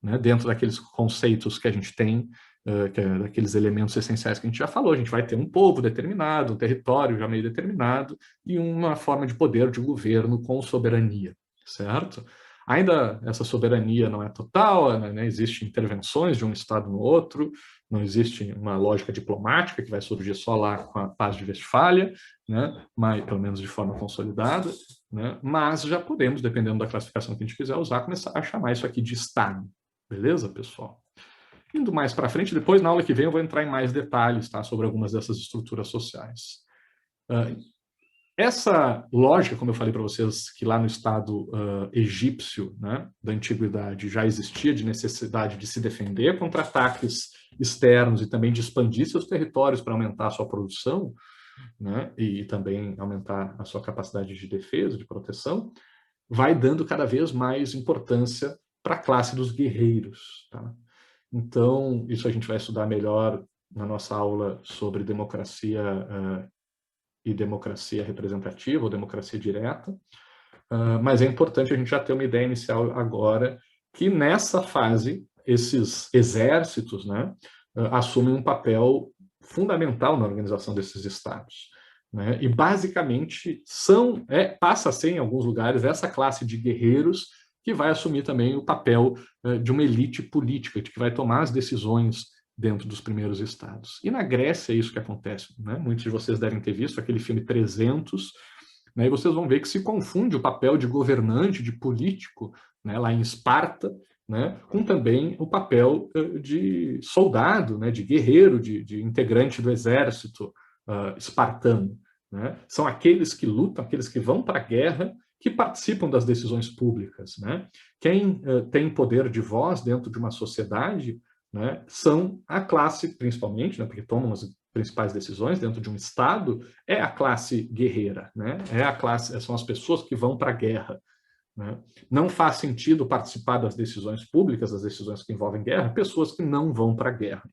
né? Dentro daqueles conceitos que a gente tem, daqueles elementos essenciais que a gente já falou. A gente vai ter um povo determinado, um território já meio determinado e uma forma de poder de governo com soberania, certo? Ainda essa soberania não é total, né? Existem intervenções de um Estado no outro, não existe uma lógica diplomática que vai surgir só lá com a Paz de Westfália, né? Mas, pelo menos de forma consolidada, né? Mas já podemos, dependendo da classificação que a gente quiser usar, começar a chamar isso aqui de Estado. Beleza, pessoal? Indo mais para frente, depois na aula que vem eu vou entrar em mais detalhes, tá, sobre algumas dessas estruturas sociais. Essa lógica, como eu falei para vocês, que lá no Estado egípcio, né, da antiguidade, já existia de necessidade de se defender contra ataques externos e também de expandir seus territórios para aumentar a sua produção, né, e também aumentar a sua capacidade de defesa, de proteção, vai dando cada vez mais importância para a classe dos guerreiros. Tá? Então, isso a gente vai estudar melhor na nossa aula sobre democracia e democracia representativa ou democracia direta, mas é importante a gente já ter uma ideia inicial agora que nessa fase esses exércitos, né, assumem um papel fundamental na organização desses estados, né, e basicamente passa a ser em alguns lugares essa classe de guerreiros que vai assumir também o papel de uma elite política, de que vai tomar as decisões dentro dos primeiros estados. E na Grécia é isso que acontece, né? Muitos de vocês devem ter visto aquele filme 300, né? E vocês vão ver que se confunde o papel de governante, de político, né, lá em Esparta, né, com também o papel de soldado, né, de guerreiro, de integrante do exército espartano. Né? São aqueles que lutam, aqueles que vão para a guerra, que participam das decisões públicas. Né? Quem tem poder de voz dentro de uma sociedade, né, são a classe, principalmente, né, porque tomam as principais decisões dentro de um Estado, é a classe guerreira, né? São as pessoas que vão para a guerra. né? Não faz sentido participar das decisões públicas, das decisões que envolvem guerra, pessoas que não vão para a guerra.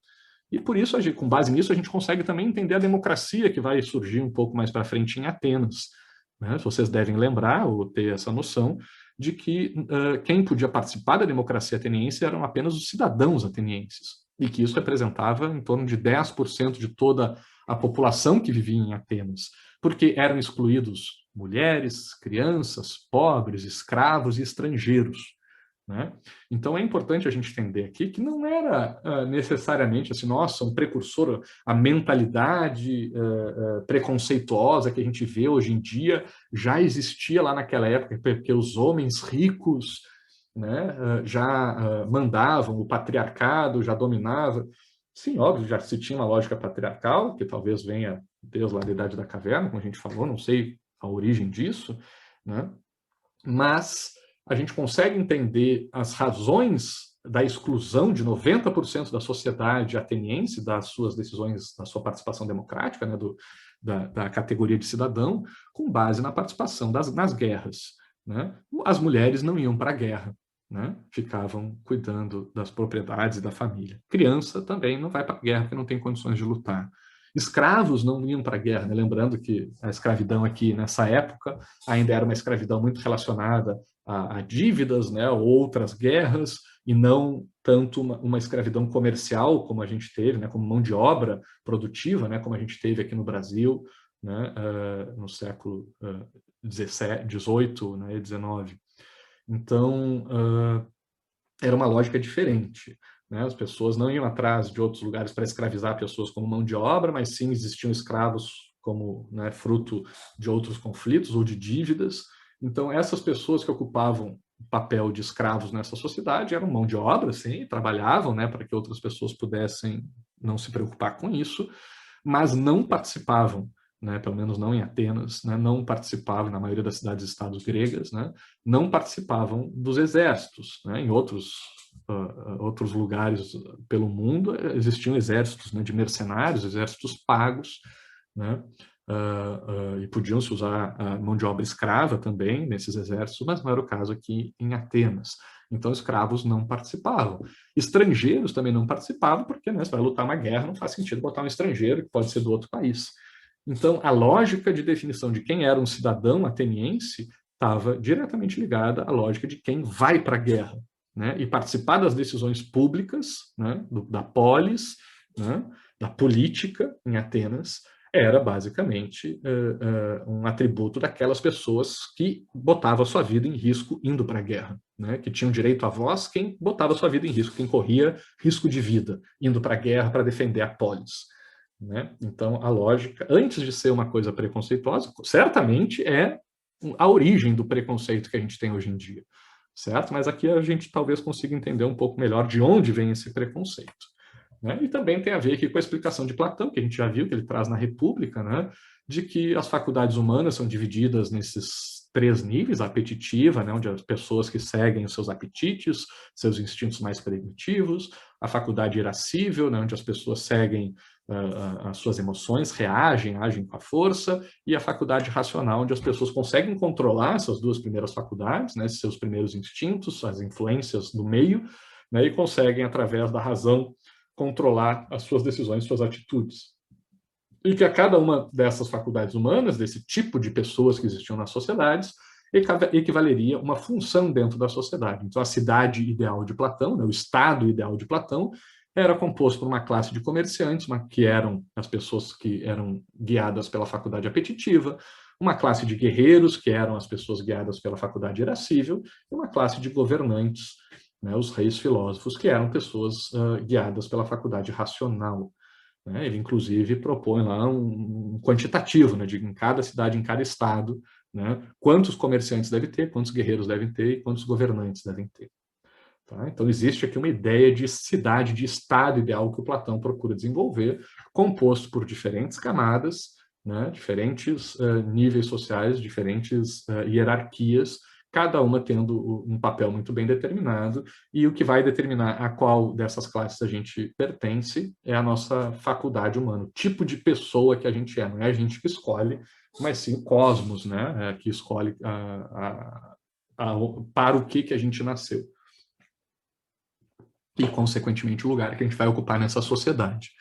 E por isso, com base nisso, a gente consegue também entender a democracia que vai surgir um pouco mais para frente em Atenas, né? Vocês devem lembrar ou ter essa noção de que quem podia participar da democracia ateniense eram apenas os cidadãos atenienses, e que isso representava em torno de 10% de toda a população que vivia em Atenas, porque eram excluídos mulheres, crianças, pobres, escravos e estrangeiros, né? Então é importante a gente entender aqui que não era necessariamente assim, nossa, um precursor, a mentalidade preconceituosa que a gente vê hoje em dia já existia lá naquela época, porque os homens ricos, né, já mandavam, o patriarcado já dominava. Sim, óbvio, já se tinha uma lógica patriarcal, que talvez venha desde lá da Idade da Caverna, como a gente falou, não sei a origem disso, né? Mas a gente consegue entender as razões da exclusão de 90% da sociedade ateniense das suas decisões, da sua participação democrática, né, da categoria de cidadão, com base na participação nas guerras, né? As mulheres não iam para a guerra, né? Ficavam cuidando das propriedades e da família. Criança também não vai para a guerra porque não tem condições de lutar. Escravos não iam para a guerra, né? Lembrando que a escravidão aqui nessa época ainda era uma escravidão muito relacionada a dívidas, né, ou outras guerras, e não tanto uma escravidão comercial como a gente teve, né, como mão de obra produtiva, né, como a gente teve aqui no Brasil, né, no século XVIII, né, e XIX. Então, era uma lógica diferente, né? As pessoas não iam atrás de outros lugares para escravizar pessoas como mão de obra, mas sim existiam escravos como, né, fruto de outros conflitos ou de dívidas. Então, essas pessoas que ocupavam o papel de escravos nessa sociedade eram mão de obra, sim, trabalhavam, né, para que outras pessoas pudessem não se preocupar com isso, mas não participavam, né, pelo menos não em Atenas, né, não participavam, na maioria das cidades-estados gregas, né, não participavam dos exércitos, né, em outros lugares pelo mundo existiam exércitos, né, de mercenários, exércitos pagos, né, e podiam-se usar a mão de obra escrava também nesses exércitos, mas não era o caso aqui em Atenas. Então, escravos não participavam. Estrangeiros também não participavam, porque, né, você vai lutar uma guerra, não faz sentido botar um estrangeiro que pode ser do outro país. Então, a lógica de definição de quem era um cidadão ateniense estava diretamente ligada à lógica de quem vai para a guerra, né, e participar das decisões públicas, né, da polis, né, da política em Atenas, era basicamente um atributo daquelas pessoas que botavam a sua vida em risco indo para a guerra, né? Que tinham direito à voz quem botava a sua vida em risco, quem corria risco de vida indo para a guerra para defender a polis, né? Então, a lógica, antes de ser uma coisa preconceituosa, certamente é a origem do preconceito que a gente tem hoje em dia, certo? Mas aqui a gente talvez consiga entender um pouco melhor de onde vem esse preconceito, né? E também tem a ver aqui com a explicação de Platão, que a gente já viu, que ele traz na República, né? De que as faculdades humanas são divididas nesses 3 níveis, a apetitiva, né? Onde as pessoas que seguem os seus apetites, seus instintos mais primitivos, a faculdade irascível, né? Onde as pessoas seguem as suas emoções, agem com a força, e a faculdade racional, onde as pessoas conseguem controlar essas 2 primeiras faculdades, né? Seus primeiros instintos, as influências do meio, né? E conseguem, através da razão, controlar as suas decisões, suas atitudes. E que a cada uma dessas faculdades humanas, desse tipo de pessoas que existiam nas sociedades, equivaleria uma função dentro da sociedade. Então, a cidade ideal de Platão, né, o estado ideal de Platão, era composto por uma classe de comerciantes, que eram as pessoas que eram guiadas pela faculdade apetitiva, uma classe de guerreiros, que eram as pessoas guiadas pela faculdade irascível, e uma classe de governantes, né, os reis filósofos, que eram pessoas guiadas pela faculdade racional, né? Ele, inclusive, propõe lá um quantitativo, né, de em cada cidade, em cada estado, né, quantos comerciantes deve ter, quantos guerreiros devem ter e quantos governantes devem ter. Tá? Então, existe aqui uma ideia de cidade, de estado ideal que o Platão procura desenvolver, composto por diferentes camadas, né, diferentes níveis sociais, diferentes hierarquias, cada uma tendo um papel muito bem determinado, e o que vai determinar a qual dessas classes a gente pertence é a nossa faculdade humana, o tipo de pessoa que a gente é. Não é a gente que escolhe, mas sim o cosmos, né, que escolhe para o que a gente nasceu. E, consequentemente, o lugar que a gente vai ocupar nessa sociedade.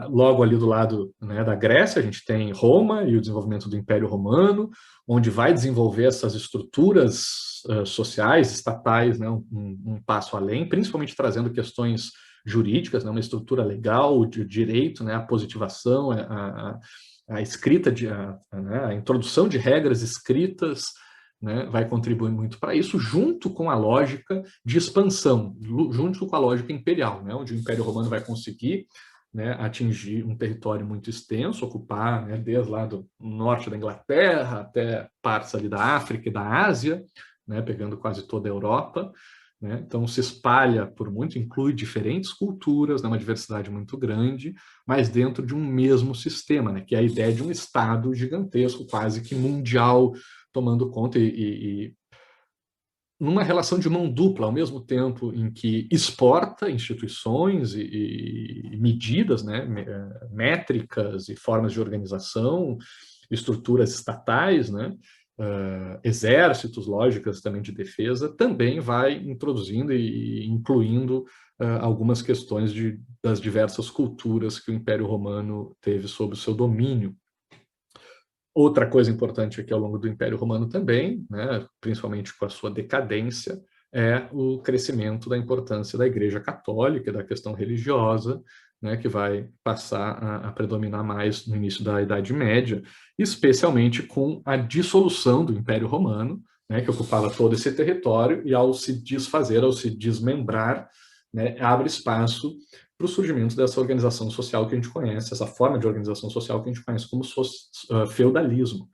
Logo ali do lado, né, da Grécia, a gente tem Roma e o desenvolvimento do Império Romano, onde vai desenvolver essas estruturas sociais, estatais, né, um passo além, principalmente trazendo questões jurídicas, né, uma estrutura legal, de direito, né, a positivação, a escrita, né, a introdução de regras escritas, né, vai contribuir muito para isso, junto com a lógica de expansão, junto com a lógica imperial, né, onde o Império Romano vai conseguir, né, atingir um território muito extenso, ocupar, né, desde lá do norte da Inglaterra até partes ali da África e da Ásia, né, pegando quase toda a Europa, né, então se espalha por muito, inclui diferentes culturas, né, uma diversidade muito grande, mas dentro de um mesmo sistema, né, que é a ideia de um Estado gigantesco, quase que mundial, tomando conta e numa relação de mão dupla, ao mesmo tempo em que exporta instituições e medidas, né, métricas e formas de organização, estruturas estatais, né, exércitos, lógicas também de defesa, também vai introduzindo e incluindo algumas questões das diversas culturas que o Império Romano teve sob o seu domínio. Outra coisa importante aqui ao longo do Império Romano também, né, principalmente com a sua decadência, é o crescimento da importância da Igreja Católica, da questão religiosa, né, que vai passar a predominar mais no início da Idade Média, especialmente com a dissolução do Império Romano, né, que ocupava todo esse território, e ao se desfazer, ao se desmembrar, né, abre espaço para o surgimento dessa organização social que a gente conhece, essa forma de organização social que a gente conhece como feudalismo,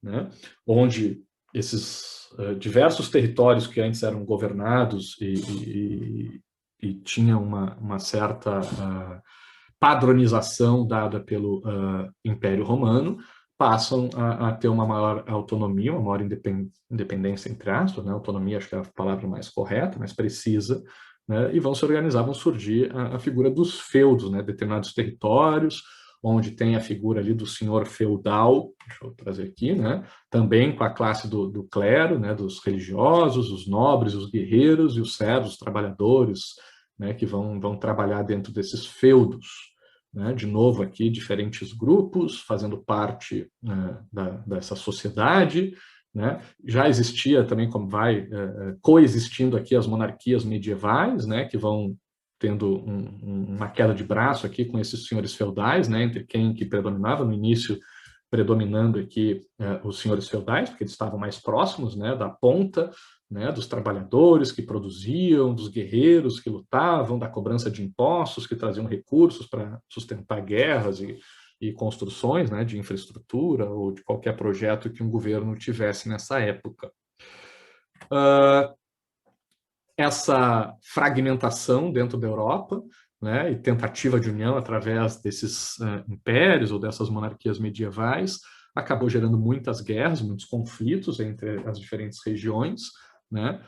né? Onde esses diversos territórios que antes eram governados e tinham uma certa padronização dada pelo Império Romano, passam a ter uma maior autonomia, uma maior independência, entre aspas, né? Autonomia acho que é a palavra mais correta, mais precisa, né, e vão se organizar, vão surgir a figura dos feudos, né, determinados territórios, onde tem a figura ali do senhor feudal, deixa eu trazer aqui, né, também com a classe do clero, né, dos religiosos, os nobres, os guerreiros e os servos, os trabalhadores, né, que vão trabalhar dentro desses feudos. Né, de novo aqui, diferentes grupos fazendo parte dessa sociedade, né? Já existia também, como vai coexistindo aqui as monarquias medievais, né, que vão tendo uma queda de braço aqui com esses senhores feudais, né, entre quem que predominava no início, predominando aqui os senhores feudais, porque eles estavam mais próximos, né, da ponta, né, dos trabalhadores que produziam, dos guerreiros que lutavam, da cobrança de impostos, que traziam recursos para sustentar guerras e construções, né, de infraestrutura ou de qualquer projeto que um governo tivesse nessa época. Essa fragmentação dentro da Europa, né, e tentativa de união através desses impérios ou dessas monarquias medievais, acabou gerando muitas guerras, muitos conflitos entre as diferentes regiões, né?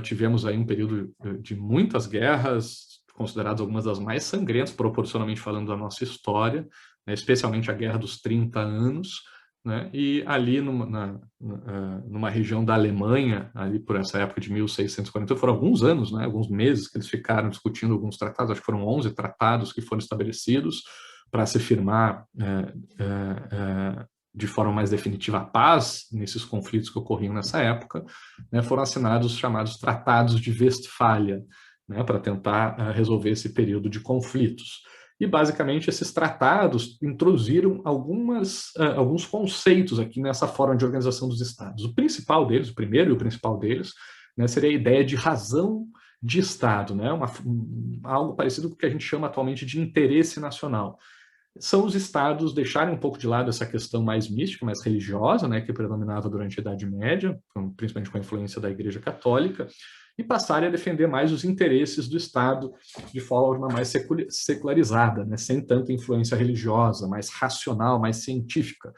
Tivemos aí um período de muitas guerras, consideradas algumas das mais sangrentas, proporcionalmente falando da nossa história, né, especialmente a Guerra dos 30 Anos, né, e ali numa região da Alemanha, ali por essa época de 1640, foram alguns anos, né, alguns meses que eles ficaram discutindo alguns tratados, acho que foram 11 tratados que foram estabelecidos para se firmar de forma mais definitiva a paz nesses conflitos que ocorriam nessa época, né, foram assinados os chamados Tratados de Westfália, né, para tentar resolver esse período de conflitos. E, basicamente, esses tratados introduziram alguns conceitos aqui nessa forma de organização dos estados. O principal deles, o primeiro e o principal deles, né, seria a ideia de razão de Estado, né, algo parecido com o que a gente chama atualmente de interesse nacional. São os estados deixarem um pouco de lado essa questão mais mística, mais religiosa, né, que predominava durante a Idade Média, principalmente com a influência da Igreja Católica, e passarem a defender mais os interesses do Estado de forma mais secularizada, né, sem tanta influência religiosa, mais racional, mais científica,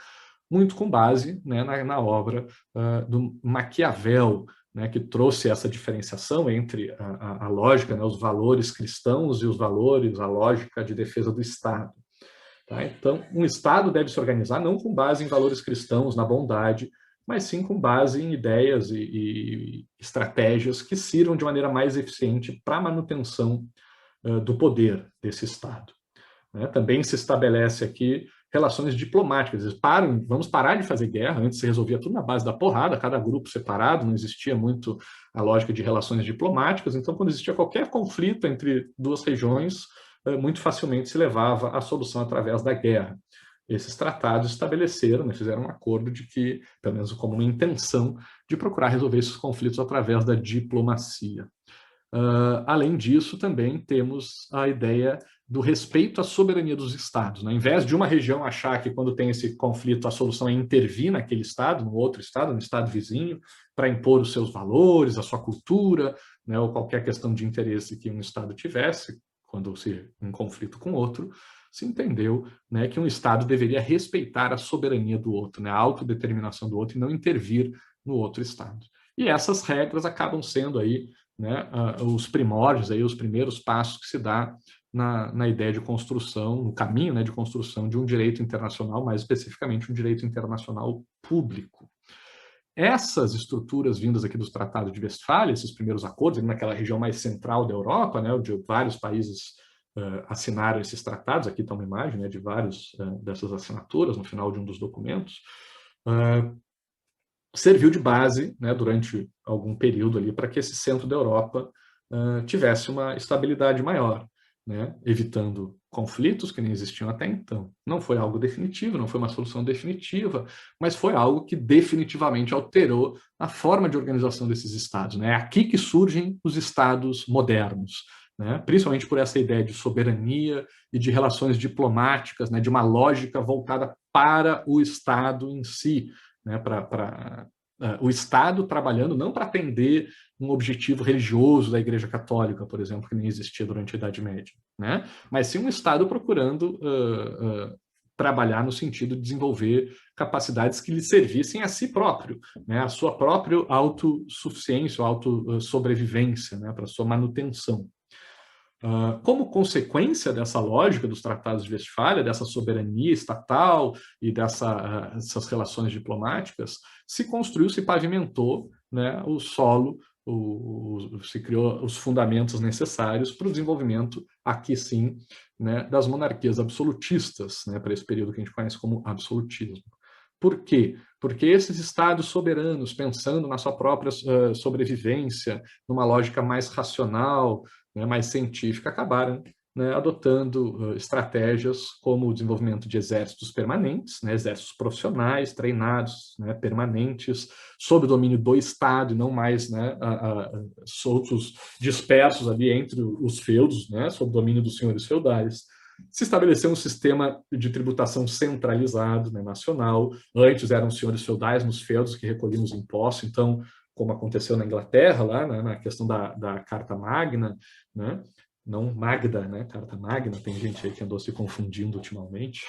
muito com base, né, na obra do Maquiavel, né, que trouxe essa diferenciação entre a lógica, né, os valores cristãos e os valores, a lógica de defesa do Estado. Tá? Então, um Estado deve se organizar não com base em valores cristãos, na bondade, mas sim com base em ideias e estratégias que sirvam de maneira mais eficiente para a manutenção do poder desse Estado. Né? Também se estabelece aqui relações diplomáticas. Vamos parar de fazer guerra. Antes se resolvia tudo na base da porrada, cada grupo separado, não existia muito a lógica de relações diplomáticas. Então, quando existia qualquer conflito entre duas regiões, muito facilmente se levava à solução através da guerra. Esses tratados estabeleceram, né, fizeram um acordo de que, pelo menos como uma intenção, de procurar resolver esses conflitos através da diplomacia. Além disso, também temos a ideia do respeito à soberania dos estados. Né? Ao invés de uma região achar que quando tem esse conflito a solução é intervir naquele estado, no outro estado, no estado vizinho, para impor os seus valores, a sua cultura, né, ou qualquer questão de interesse que um estado tivesse, quando se em conflito com outro, se entendeu, né, que um estado deveria respeitar a soberania do outro, né, a autodeterminação do outro e não intervir no outro estado. E essas regras acabam sendo aí, né, os primórdios, aí, os primeiros passos que se dá na ideia de construção, no caminho, né, de construção de um direito internacional, mais especificamente um direito internacional público. Essas estruturas vindas aqui dos Tratados de Westfália, esses primeiros acordos, naquela região mais central da Europa, né, onde vários países assinaram esses tratados, aqui está uma imagem, né, de várias dessas assinaturas no final de um dos documentos, serviu de base, né, durante algum período ali para que esse centro da Europa tivesse uma estabilidade maior, né, evitando conflitos que nem existiam até então. Não foi algo definitivo, não foi uma solução definitiva, mas foi algo que definitivamente alterou a forma de organização desses estados. Né? É aqui que surgem os estados modernos, né? Principalmente por essa ideia de soberania e de relações diplomáticas, né, de uma lógica voltada para o Estado em si, né, para o Estado trabalhando não para atender um objetivo religioso da Igreja Católica, por exemplo, que nem existia durante a Idade Média, né? Mas sim um Estado procurando trabalhar no sentido de desenvolver capacidades que lhe servissem a si próprio, né? A sua própria autossuficiência, autossobrevivência, né? Para a sua manutenção. Como consequência dessa lógica dos tratados de Westfália, dessa soberania estatal e dessas relações diplomáticas, se construiu, se pavimentou, né, o solo, se criou os fundamentos necessários para o desenvolvimento, aqui sim, né, das monarquias absolutistas, né, para esse período que a gente conhece como absolutismo. Por quê? Porque esses estados soberanos, pensando na sua própria sobrevivência, numa lógica mais racional, né, mais científica, acabaram, né, adotando estratégias como o desenvolvimento de exércitos permanentes, né, exércitos profissionais, treinados, né, permanentes, sob o domínio do Estado e não mais, né, soltos, dispersos ali entre os feudos, né, sob o domínio dos senhores feudais. Se estabeleceu um sistema de tributação centralizado, né, nacional. Antes eram os senhores feudais nos feudos que recolhiam os impostos, então, como aconteceu na Inglaterra, lá, né, na questão da Carta Magna, né, não Magda, né, Carta Magna, tem gente aí que andou se confundindo ultimamente,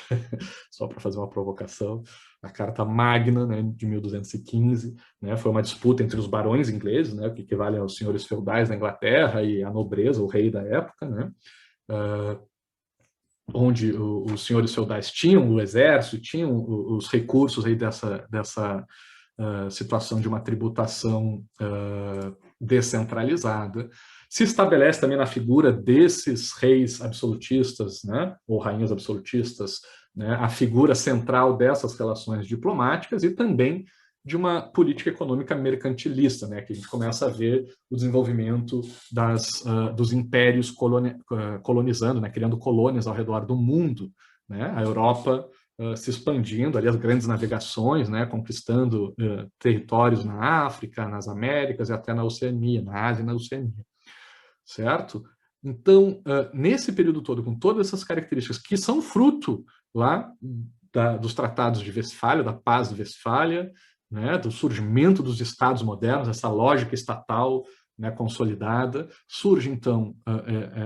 só para fazer uma provocação. A Carta Magna, né, de 1215, né, foi uma disputa entre os barões ingleses, né, que equivale aos senhores feudais da Inglaterra e a nobreza, o rei da época, né, onde os senhores feudais tinham o exército, tinham os recursos aí dessa situação de uma tributação descentralizada. Se estabelece também na figura desses reis absolutistas, né, ou rainhas absolutistas, né, a figura central dessas relações diplomáticas e também de uma política econômica mercantilista, né, que a gente começa a ver o desenvolvimento dos impérios colonizando, né, criando colônias ao redor do mundo, né, a Europa se expandindo, ali as grandes navegações, né, conquistando territórios na África, nas Américas e até na Oceania, na Ásia e na Oceania, certo? Então, nesse período todo, com todas essas características que são fruto lá dos tratados de Westfália, da paz de Westfália, né, do surgimento dos estados modernos, essa lógica estatal, né, consolidada, surgem então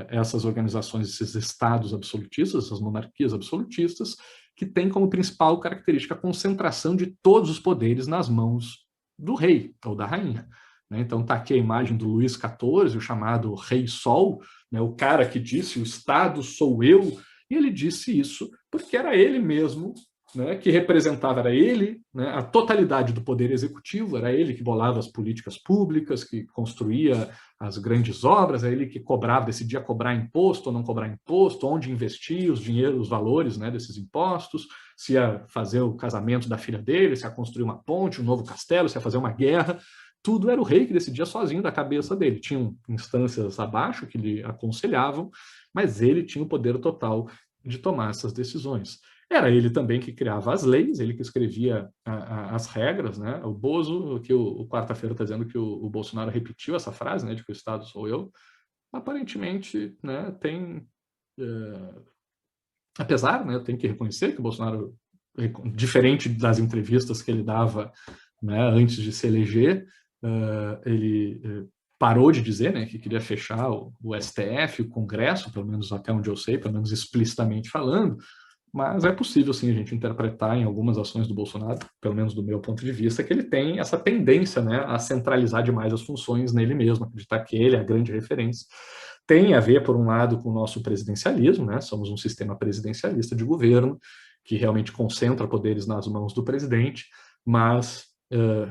essas organizações, esses estados absolutistas, essas monarquias absolutistas, que têm como principal característica a concentração de todos os poderes nas mãos do rei ou da rainha. Né? Então está aqui a imagem do Luís XIV, o chamado Rei Sol, né, o cara que disse: o Estado sou eu, e ele disse isso porque era ele mesmo né, que representava, era ele, né, a totalidade do poder executivo, era ele que bolava as políticas públicas, que construía as grandes obras, era ele que cobrava, decidia cobrar imposto ou não cobrar imposto, onde investir os dinheiros, os valores, né, desses impostos, se ia fazer o casamento da filha dele, se ia construir uma ponte, um novo castelo, se ia fazer uma guerra. Tudo era o rei que decidia sozinho da cabeça dele. Tinham instâncias abaixo que lhe aconselhavam, mas ele tinha o poder total de tomar essas decisões. Era ele também que criava as leis, ele que escrevia as regras, né? O Bozo, que o quarta-feira está dizendo que o Bolsonaro repetiu essa frase, né, de que o Estado sou eu, aparentemente, né, tem... apesar, né, eu tenho que reconhecer que o Bolsonaro, diferente das entrevistas que ele dava, né, antes de se eleger, ele parou de dizer, né, que queria fechar o STF, o Congresso, pelo menos até onde eu sei, pelo menos explicitamente falando, mas é possível, sim, a gente interpretar em algumas ações do Bolsonaro, pelo menos do meu ponto de vista, que ele tem essa tendência, né, a centralizar demais as funções nele mesmo, acreditar que ele é a grande referência. Tem a ver, por um lado, com o nosso presidencialismo, né? Somos um sistema presidencialista de governo, que realmente concentra poderes nas mãos do presidente, mas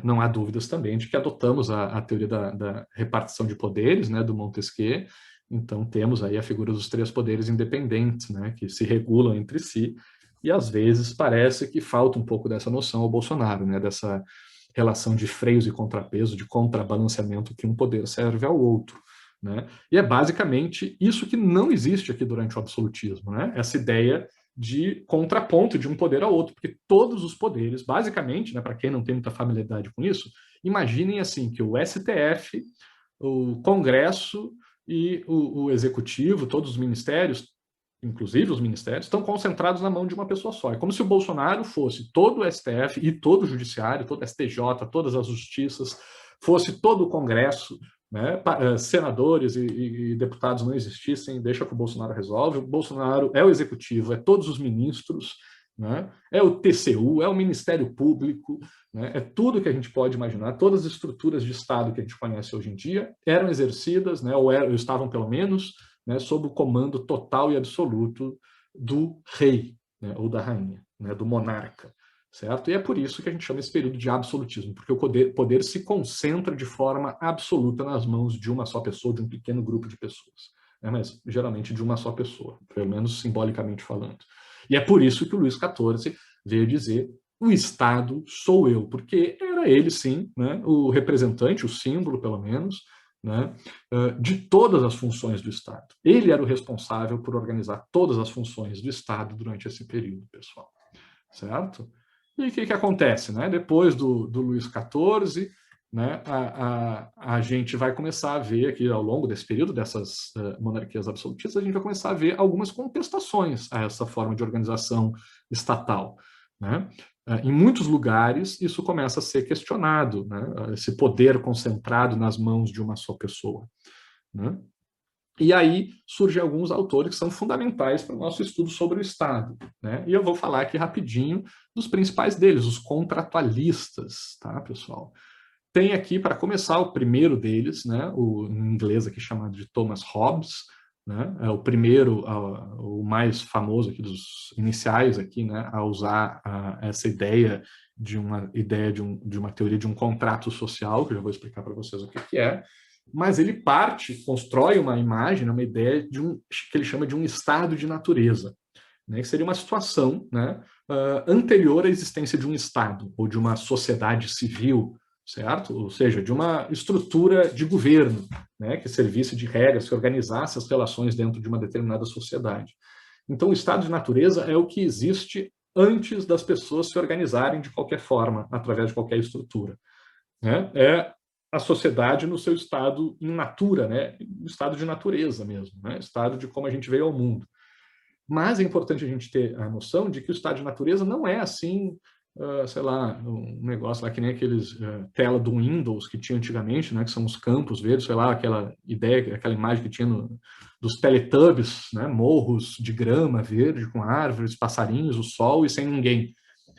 não há dúvidas também de que adotamos a teoria da repartição de poderes, né, do Montesquieu. Então temos aí a figura dos três poderes independentes, né, que se regulam entre si, e às vezes parece que falta um pouco dessa noção ao Bolsonaro, né, dessa relação de freios e contrapeso, de contrabalanceamento que um poder serve ao outro. Né? E é basicamente isso que não existe aqui durante o absolutismo, né? Essa ideia de contraponto de um poder ao outro, porque todos os poderes, basicamente, né, para quem não tem muita familiaridade com isso, imaginem assim que o STF, o Congresso e o Executivo, todos os ministérios, inclusive os ministérios, estão concentrados na mão de uma pessoa só. É como se o Bolsonaro fosse todo o STF e todo o Judiciário, todo o STJ, todas as justiças, fosse todo o Congresso, né? Senadores e deputados não existissem, deixa que o Bolsonaro resolve. O Bolsonaro é o executivo, é todos os ministros, né? É o TCU, é o Ministério Público, né? É tudo que a gente pode imaginar. Todas as estruturas de Estado que a gente conhece hoje em dia eram exercidas, né? Ou estavam, pelo menos, né, sob o comando total e absoluto do rei, né? Ou da rainha, né? Do monarca. Certo? E é por isso que a gente chama esse período de absolutismo, porque o poder se concentra de forma absoluta nas mãos de uma só pessoa, de um pequeno grupo de pessoas, né? Mas geralmente de uma só pessoa, pelo menos simbolicamente falando. E é por isso que o Luís XIV veio dizer: o Estado sou eu, porque era ele, sim, né, o representante, o símbolo, pelo menos, né, de todas as funções do Estado. Ele era o responsável por organizar todas as funções do Estado durante esse período, pessoal. Certo? E o que acontece? Né? Depois do Luís XIV, né, a gente vai começar a ver aqui, ao longo desse período, dessas monarquias absolutistas, a gente vai começar a ver algumas contestações a essa forma de organização estatal. Né? Em muitos lugares, isso começa a ser questionado, né? Esse poder concentrado nas mãos de uma só pessoa. Né? E aí surgem alguns autores que são fundamentais para o nosso estudo sobre o Estado. Né? E eu vou falar aqui rapidinho dos principais deles, os contratualistas, tá, pessoal? Tem aqui, para começar, o primeiro deles, né, o em inglês aqui chamado de Thomas Hobbes, né, é o primeiro, o mais famoso aqui dos iniciais aqui, né, a usar essa ideia de uma teoria de um contrato social, que eu já vou explicar para vocês o que é. Mas ele constrói uma imagem, uma ideia que ele chama de um estado de natureza, né, que seria uma situação, né, anterior à existência de um Estado ou de uma sociedade civil, certo? Ou seja, de uma estrutura de governo, né, que servisse de regras, que organizasse as relações dentro de uma determinada sociedade. Então, o estado de natureza é o que existe antes das pessoas se organizarem de qualquer forma, através de qualquer estrutura. Né? É a sociedade no seu estado in natura, né? O estado de natureza mesmo, né? Estado de como a gente veio ao mundo. Mas é importante a gente ter a noção de que o estado de natureza não é assim, sei lá, um negócio lá que nem aqueles tela do Windows que tinha antigamente, né? Que são os campos verdes, sei lá, aquela ideia, aquela imagem que tinha dos Teletubbies, né? Morros de grama verde com árvores, passarinhos, o sol e sem ninguém,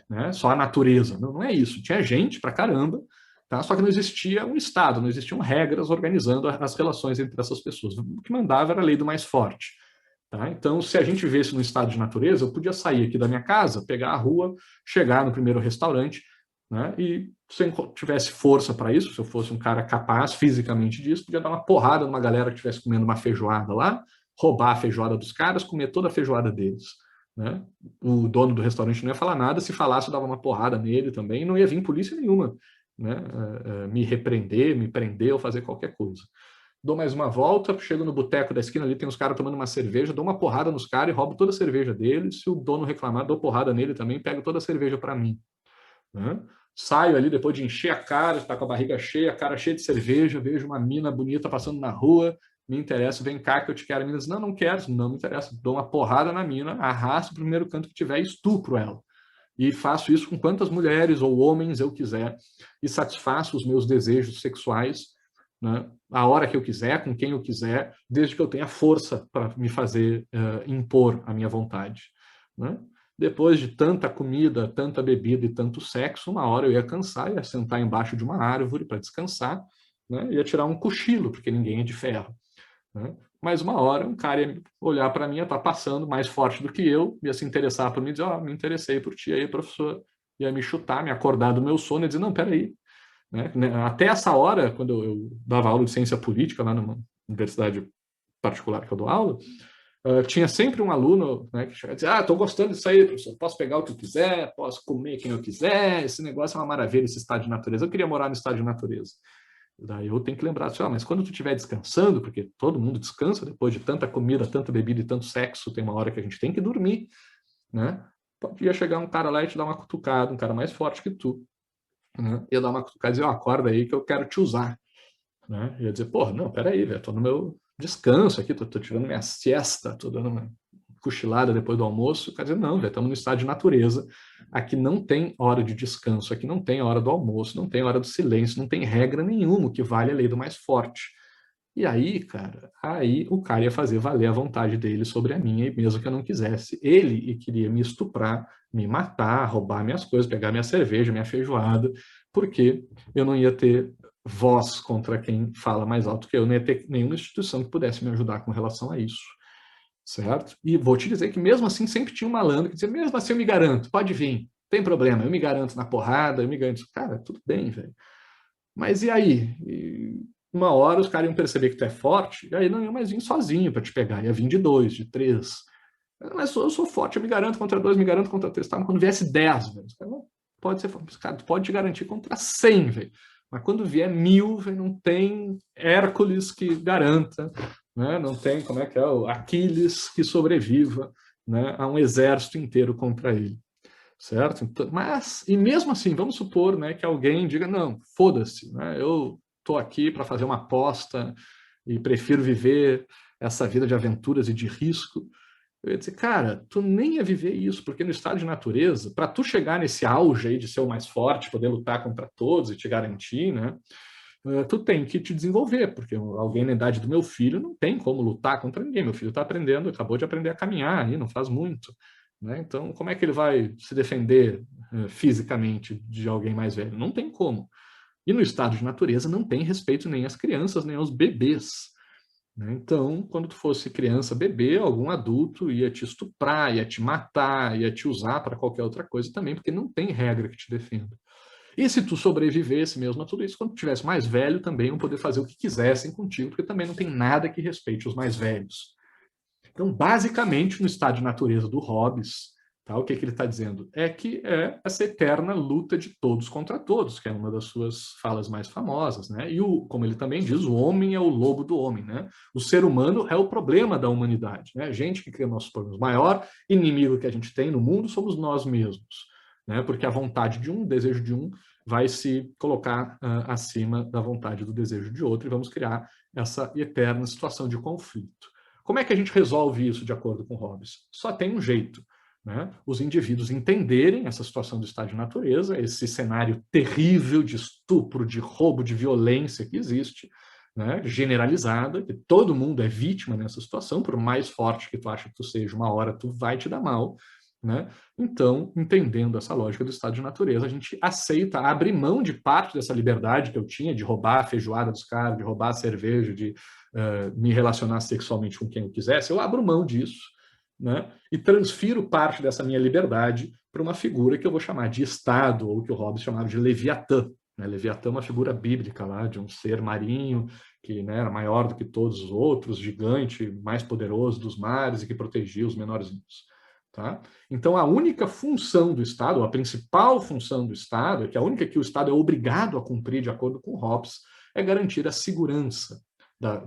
né? Só a natureza. Não é isso. Tinha gente pra caramba. Tá? Só que não existia um Estado, não existiam regras organizando as relações entre essas pessoas. O que mandava era a lei do mais forte. Tá? Então, se a gente vivesse no estado de natureza, eu podia sair aqui da minha casa, pegar a rua, chegar no primeiro restaurante, né? E se eu tivesse força para isso, se eu fosse um cara capaz fisicamente disso, podia dar uma porrada numa galera que estivesse comendo uma feijoada lá, roubar a feijoada dos caras, comer toda a feijoada deles. Né? O dono do restaurante não ia falar nada, se falasse eu dava uma porrada nele também, e não ia vir polícia nenhuma, né? Me repreender, me prender ou fazer qualquer coisa. Dou mais uma volta, chego no boteco da esquina ali, tem uns caras tomando uma cerveja, dou uma porrada nos caras e roubo toda a cerveja deles. Se o dono reclamar, dou porrada nele também, pego toda a cerveja para mim. Né? Saio ali depois de encher a cara, estar com a barriga cheia, a cara cheia de cerveja, vejo uma mina bonita passando na rua, me interessa, vem cá que eu te quero. A mina diz, não, não quero, não me interessa. Dou uma porrada na mina, arrasto o primeiro canto que tiver e estupro ela. E faço isso com quantas mulheres ou homens eu quiser e satisfaço os meus desejos sexuais, né, a hora que eu quiser, com quem eu quiser, desde que eu tenha força para me fazer impor a minha vontade. Né? Depois de tanta comida, tanta bebida e tanto sexo, uma hora eu ia cansar, ia sentar embaixo de uma árvore para descansar, né? Ia tirar um cochilo, porque ninguém é de ferro. Né? Mas uma hora um cara ia olhar para mim, ia estar passando mais forte do que eu, ia se interessar por mim e dizer, me interessei por ti aí, professor. Ia me chutar, me acordar do meu sono e dizer, não, peraí. Né? Até essa hora, quando eu dava aula de ciência política lá numa universidade particular que eu dou aula, tinha sempre um aluno, né, que chegava e dizia, estou gostando disso aí, professor, posso pegar o que eu quiser, posso comer quem eu quiser, esse negócio é uma maravilha, esse estado de natureza. Eu queria morar no estado de natureza. Daí eu tenho que lembrar assim, mas quando tu estiver descansando, porque todo mundo descansa depois de tanta comida, tanta bebida e tanto sexo, tem uma hora que a gente tem que dormir, né? Podia chegar um cara lá e te dar uma cutucada, um cara mais forte que tu, né? Ia dar uma cutucada e dizer, acorda aí que eu quero te usar, né? Ia dizer, porra, não, peraí, velho, tô no meu descanso aqui, tô tirando minha siesta, tô dando uma cochilada depois do almoço. Quer dizer, não, velho, estamos no estado de natureza, aqui não tem hora de descanso, aqui não tem hora do almoço, não tem hora do silêncio, não tem regra nenhuma, o que vale é a lei do mais forte. E aí, cara, aí o cara ia fazer valer a vontade dele sobre a minha, e mesmo que eu não quisesse. Ele queria me estuprar, me matar, roubar minhas coisas, pegar minha cerveja, minha feijoada, porque eu não ia ter voz contra quem fala mais alto que eu, não ia ter nenhuma instituição que pudesse me ajudar com relação a isso, certo? E vou te dizer que mesmo assim sempre tinha um malandro que dizia, mesmo assim eu me garanto, pode vir, tem problema, eu me garanto na porrada, eu me garanto. Cara, tudo bem, velho. Mas e aí? Uma hora os caras iam perceber que tu é forte, e aí não iam mais vir sozinho para te pegar, ia vir de 2, de 3. Mas eu sou forte, eu me garanto contra 2, me garanto contra 3. Tá? Quando viesse 10, velho, pode ser, cara, tu pode te garantir contra 100, velho. Mas quando vier 1000, velho, não tem Hércules que garanta, né? Não tem, como é que é, o Aquiles que sobreviva, né, a um exército inteiro contra ele. Certo? Então, mas, e mesmo assim, vamos supor, né, que alguém diga, não, foda-se, né, eu estou aqui para fazer uma aposta e prefiro viver essa vida de aventuras e de risco. Eu ia dizer, cara, tu nem ia viver isso, porque no estado de natureza, para tu chegar nesse auge aí de ser o mais forte, poder lutar contra todos e te garantir, né, tu tem que te desenvolver, porque alguém na idade do meu filho não tem como lutar contra ninguém. Meu filho está aprendendo, acabou de aprender a caminhar aí, não faz muito. Né? Então, como é que ele vai se defender fisicamente de alguém mais velho? Não tem como. E no estado de natureza não tem respeito nem às crianças, nem aos bebês. Né? Então, quando tu fosse criança, bebê, algum adulto ia te estuprar, ia te matar, ia te usar para qualquer outra coisa também, porque não tem regra que te defenda. E se tu sobrevivesse mesmo a tudo isso, quando tu tivesse mais velho, também iam poder fazer o que quisessem contigo, porque também não tem nada que respeite os mais velhos. Então, basicamente, no estado de natureza do Hobbes, tá, o que ele está dizendo? É que é essa eterna luta de todos contra todos, que é uma das suas falas mais famosas. Né? E, como ele também diz, o homem é o lobo do homem. Né? O ser humano é o problema da humanidade. Né? A gente que cria nossos problemas. O maior inimigo que a gente tem no mundo somos nós mesmos. Né? Porque a vontade de um, o desejo de um, vai se colocar acima da vontade do desejo de outro, e vamos criar essa eterna situação de conflito. Como é que a gente resolve isso de acordo com Hobbes? Só tem um jeito. Né? Os indivíduos entenderem essa situação do estado de natureza, esse cenário terrível de estupro, de roubo, de violência que existe, né? Generalizada, que todo mundo é vítima nessa situação, por mais forte que tu acha que tu seja, uma hora tu vai te dar mal. né? Então, entendendo essa lógica do estado de natureza, a gente aceita abrir mão de parte dessa liberdade que eu tinha de roubar a feijoada dos caras, de roubar a cerveja, de me relacionar sexualmente com quem eu quisesse. Eu abro mão disso, né? E transfiro parte dessa minha liberdade para uma figura que eu vou chamar de Estado, ou que o Hobbes chamava de Leviatã. Né? Leviatã é uma figura bíblica lá, de um ser marinho que, né, era maior do que todos os outros, gigante, mais poderoso dos mares e que protegia os menorzinhos. Tá? Então, a única função do Estado, a principal função do Estado, que é a única que o Estado é obrigado a cumprir de acordo com Hobbes, é garantir a segurança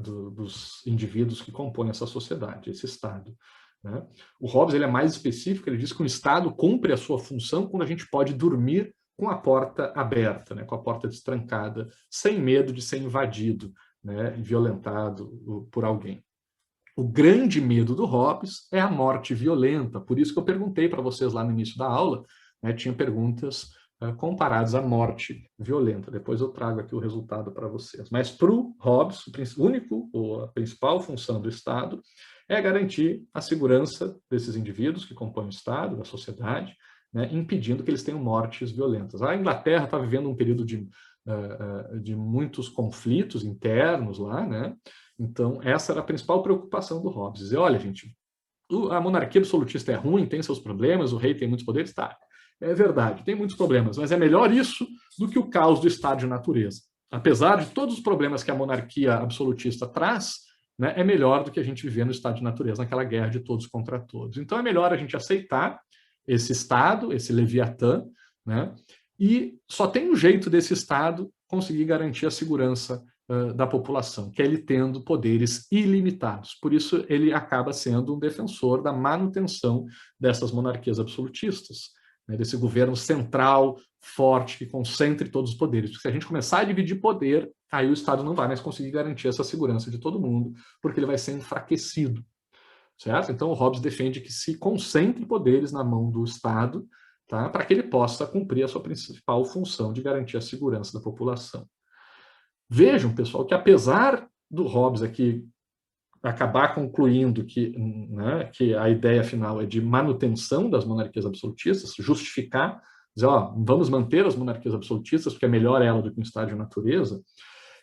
dos indivíduos que compõem essa sociedade, esse Estado. Né? O Hobbes ele é mais específico, ele diz que o Estado cumpre a sua função quando a gente pode dormir com a porta aberta, né, com a porta destrancada, sem medo de ser invadido, né, violentado por alguém. O grande medo do Hobbes é a morte violenta, por isso que eu perguntei para vocês lá no início da aula, né, tinha perguntas comparadas à morte violenta. Depois eu trago aqui o resultado para vocês. Mas para o Hobbes, a principal função do Estado é garantir a segurança desses indivíduos que compõem o Estado, da sociedade, né, impedindo que eles tenham mortes violentas. A Inglaterra está vivendo um período de muitos conflitos internos lá, né? Então, essa era a principal preocupação do Hobbes. Dizer, olha, gente, a monarquia absolutista é ruim, tem seus problemas, o rei tem muitos poderes, tá. É verdade, tem muitos problemas, mas é melhor isso do que o caos do estado de natureza. Apesar de todos os problemas que a monarquia absolutista traz, né, é melhor do que a gente viver no estado de natureza, naquela guerra de todos contra todos. Então, é melhor a gente aceitar esse Estado, esse Leviatã, né, e só tem um jeito desse Estado conseguir garantir a segurança da população, que é ele tendo poderes ilimitados. Por isso, ele acaba sendo um defensor da manutenção dessas monarquias absolutistas, né, desse governo central, forte, que concentre todos os poderes. Porque se a gente começar a dividir poder, aí o Estado não vai mais conseguir garantir essa segurança de todo mundo, porque ele vai ser enfraquecido. Certo? Então, o Hobbes defende que se concentre poderes na mão do Estado, tá, para que ele possa cumprir a sua principal função de garantir a segurança da população. Vejam, pessoal, que apesar do Hobbes aqui acabar concluindo que, né, que a ideia final é de manutenção das monarquias absolutistas, justificar, dizer, ó, vamos manter as monarquias absolutistas porque é melhor ela do que um estado de natureza,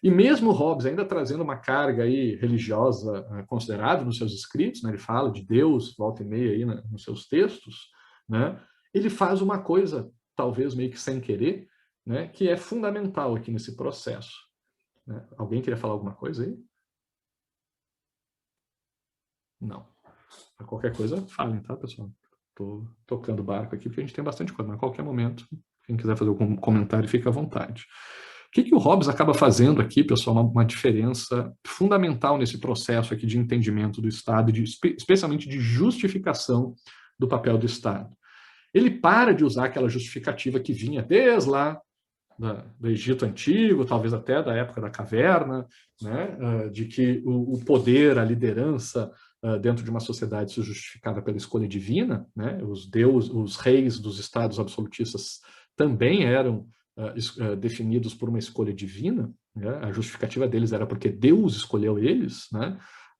e mesmo Hobbes ainda trazendo uma carga aí religiosa considerada nos seus escritos, né, ele fala de Deus, volta e meia aí nos seus textos, né, ele faz uma coisa, talvez meio que sem querer, né, que é fundamental aqui nesse processo. Né? Alguém queria falar alguma coisa aí? Não. Para qualquer coisa, falem, tá, pessoal? Estou tocando o barco aqui, porque a gente tem bastante coisa, mas a qualquer momento, quem quiser fazer algum comentário, fica à vontade. O que o Hobbes acaba fazendo aqui, pessoal, uma diferença fundamental nesse processo aqui de entendimento do Estado, especialmente de justificação do papel do Estado. Ele para de usar aquela justificativa que vinha desde lá do Egito Antigo, talvez até da época da caverna, né, de que o poder, a liderança dentro de uma sociedade se justificava pela escolha divina, né, os reis dos estados absolutistas também eram definidos por uma escolha divina, né, a justificativa deles era porque Deus escolheu eles, né.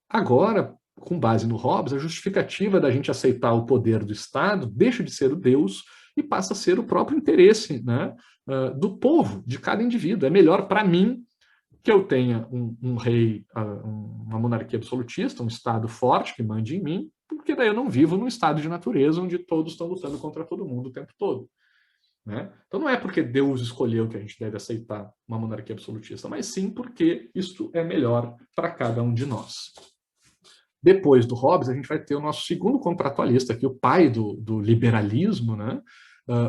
Agora, com base no Hobbes, a justificativa da gente aceitar o poder do Estado deixa de ser o Deus e passa a ser o próprio interesse, né, do povo, de cada indivíduo. É melhor para mim que eu tenha um rei, uma monarquia absolutista, um Estado forte que mande em mim, porque daí eu não vivo num estado de natureza onde todos estão lutando contra todo mundo o tempo todo. Né? Então não é porque Deus escolheu que a gente deve aceitar uma monarquia absolutista, mas sim porque isso é melhor para cada um de nós. Depois do Hobbes, a gente vai ter o nosso segundo contratualista aqui, o pai do liberalismo, né?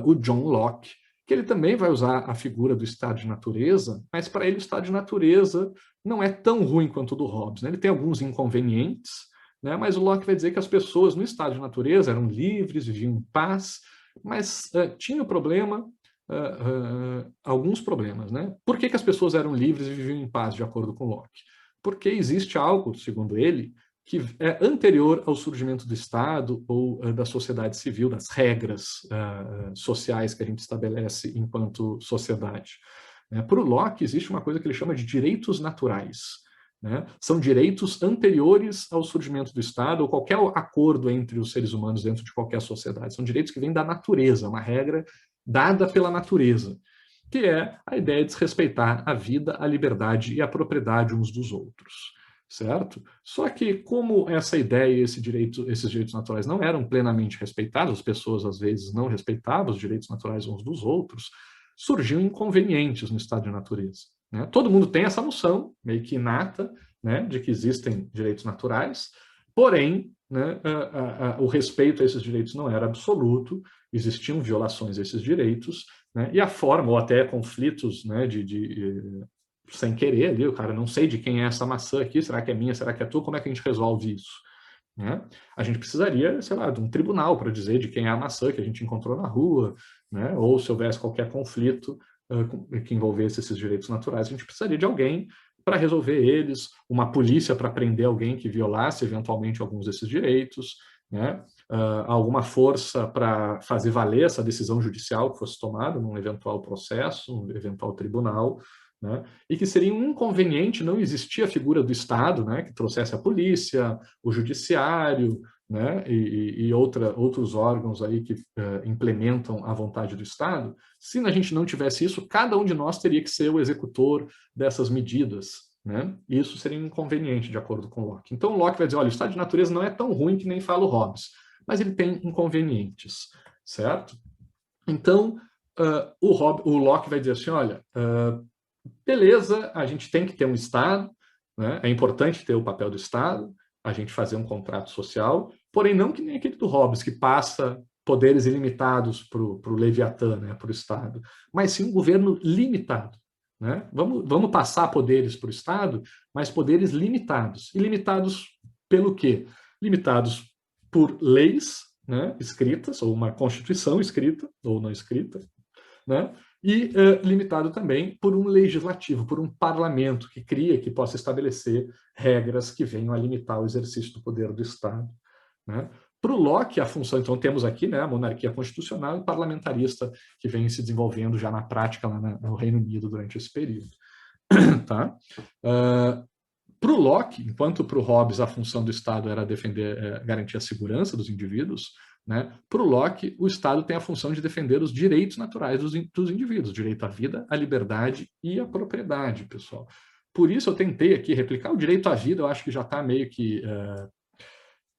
O John Locke, que ele também vai usar a figura do estado de natureza, mas para ele o estado de natureza não é tão ruim quanto o do Hobbes. Né? Ele tem alguns inconvenientes, né? Mas o Locke vai dizer que as pessoas no estado de natureza eram livres, viviam em paz, mas tinha o problema, alguns problemas. Né? Por que as pessoas eram livres e viviam em paz, de acordo com Locke? Porque existe algo, segundo ele, que é anterior ao surgimento do Estado ou da sociedade civil, das regras sociais que a gente estabelece enquanto sociedade. Para o Locke, existe uma coisa que ele chama de direitos naturais. né? São direitos anteriores ao surgimento do Estado ou qualquer acordo entre os seres humanos dentro de qualquer sociedade. São direitos que vêm da natureza, uma regra dada pela natureza, que é a ideia de se respeitar a vida, a liberdade e a propriedade uns dos outros, certo? Só que como essa ideia e esses direitos naturais não eram plenamente respeitados, as pessoas às vezes não respeitavam os direitos naturais uns dos outros, surgiam inconvenientes no estado de natureza, né? Todo mundo tem essa noção, meio que inata, né, de que existem direitos naturais, porém, né, o respeito a esses direitos não era absoluto, existiam violações a esses direitos, né, e a forma, ou até conflitos, né, sem querer ali, o cara, não sei de quem é essa maçã aqui, será que é minha, será que é tua, como é que a gente resolve isso? Né? A gente precisaria, sei lá, de um tribunal para dizer de quem é a maçã que a gente encontrou na rua, né? Ou se houvesse qualquer conflito que envolvesse esses direitos naturais, a gente precisaria de alguém para resolver eles, uma polícia para prender alguém que violasse eventualmente alguns desses direitos, né? Alguma força para fazer valer essa decisão judicial que fosse tomada num eventual processo, um eventual tribunal, né? E que seria um inconveniente não existir a figura do Estado, né, que trouxesse a polícia, o judiciário, né, e outros órgãos aí que implementam a vontade do Estado. Se a gente não tivesse isso, cada um de nós teria que ser o executor dessas medidas, né? E isso seria um inconveniente, de acordo com Locke. Então, Locke vai dizer, olha, o estado de natureza não é tão ruim que nem fala o Hobbes, mas ele tem inconvenientes, certo? Então, o Locke vai dizer assim, olha, beleza, a gente tem que ter um Estado, né? É importante ter o papel do Estado, a gente fazer um contrato social, porém não que nem aquele do Hobbes, que passa poderes ilimitados para o Leviatã, né, para o Estado, mas sim um governo limitado. Né? Vamos passar poderes para o Estado, mas poderes limitados. E limitados pelo quê? Limitados por leis, né, escritas, ou uma Constituição escrita, ou não escrita, né? E limitado também por um legislativo, por um parlamento que possa estabelecer regras que venham a limitar o exercício do poder do Estado. Né? Para o Locke, a função, então, temos aqui, né, a monarquia constitucional e parlamentarista que vem se desenvolvendo já na prática lá no Reino Unido durante esse período. Tá? Para o Locke, enquanto para o Hobbes a função do Estado era defender, garantir a segurança dos indivíduos, né, para o Locke o Estado tem a função de defender os direitos naturais dos indivíduos, o direito à vida, à liberdade e à propriedade, pessoal. Por isso eu tentei aqui replicar o direito à vida, eu acho que já está meio que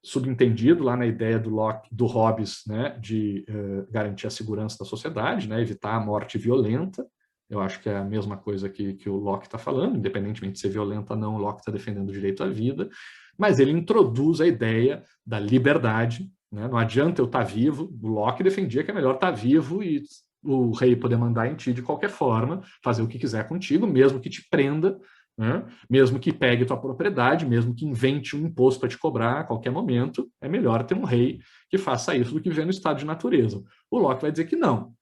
subentendido lá na ideia do Hobbes, né, de garantir a segurança da sociedade, né, evitar a morte violenta. Eu acho que é a mesma coisa que o Locke está falando, independentemente de ser violenta ou não, o Locke está defendendo o direito à vida, mas ele introduz a ideia da liberdade, né? Não adianta eu estar vivo, o Locke defendia que é melhor estar vivo e o rei poder mandar em ti de qualquer forma, fazer o que quiser contigo, mesmo que te prenda, né? Mesmo que pegue tua propriedade, mesmo que invente um imposto para te cobrar a qualquer momento, é melhor ter um rei que faça isso do que viver no estado de natureza. O Locke vai dizer que não.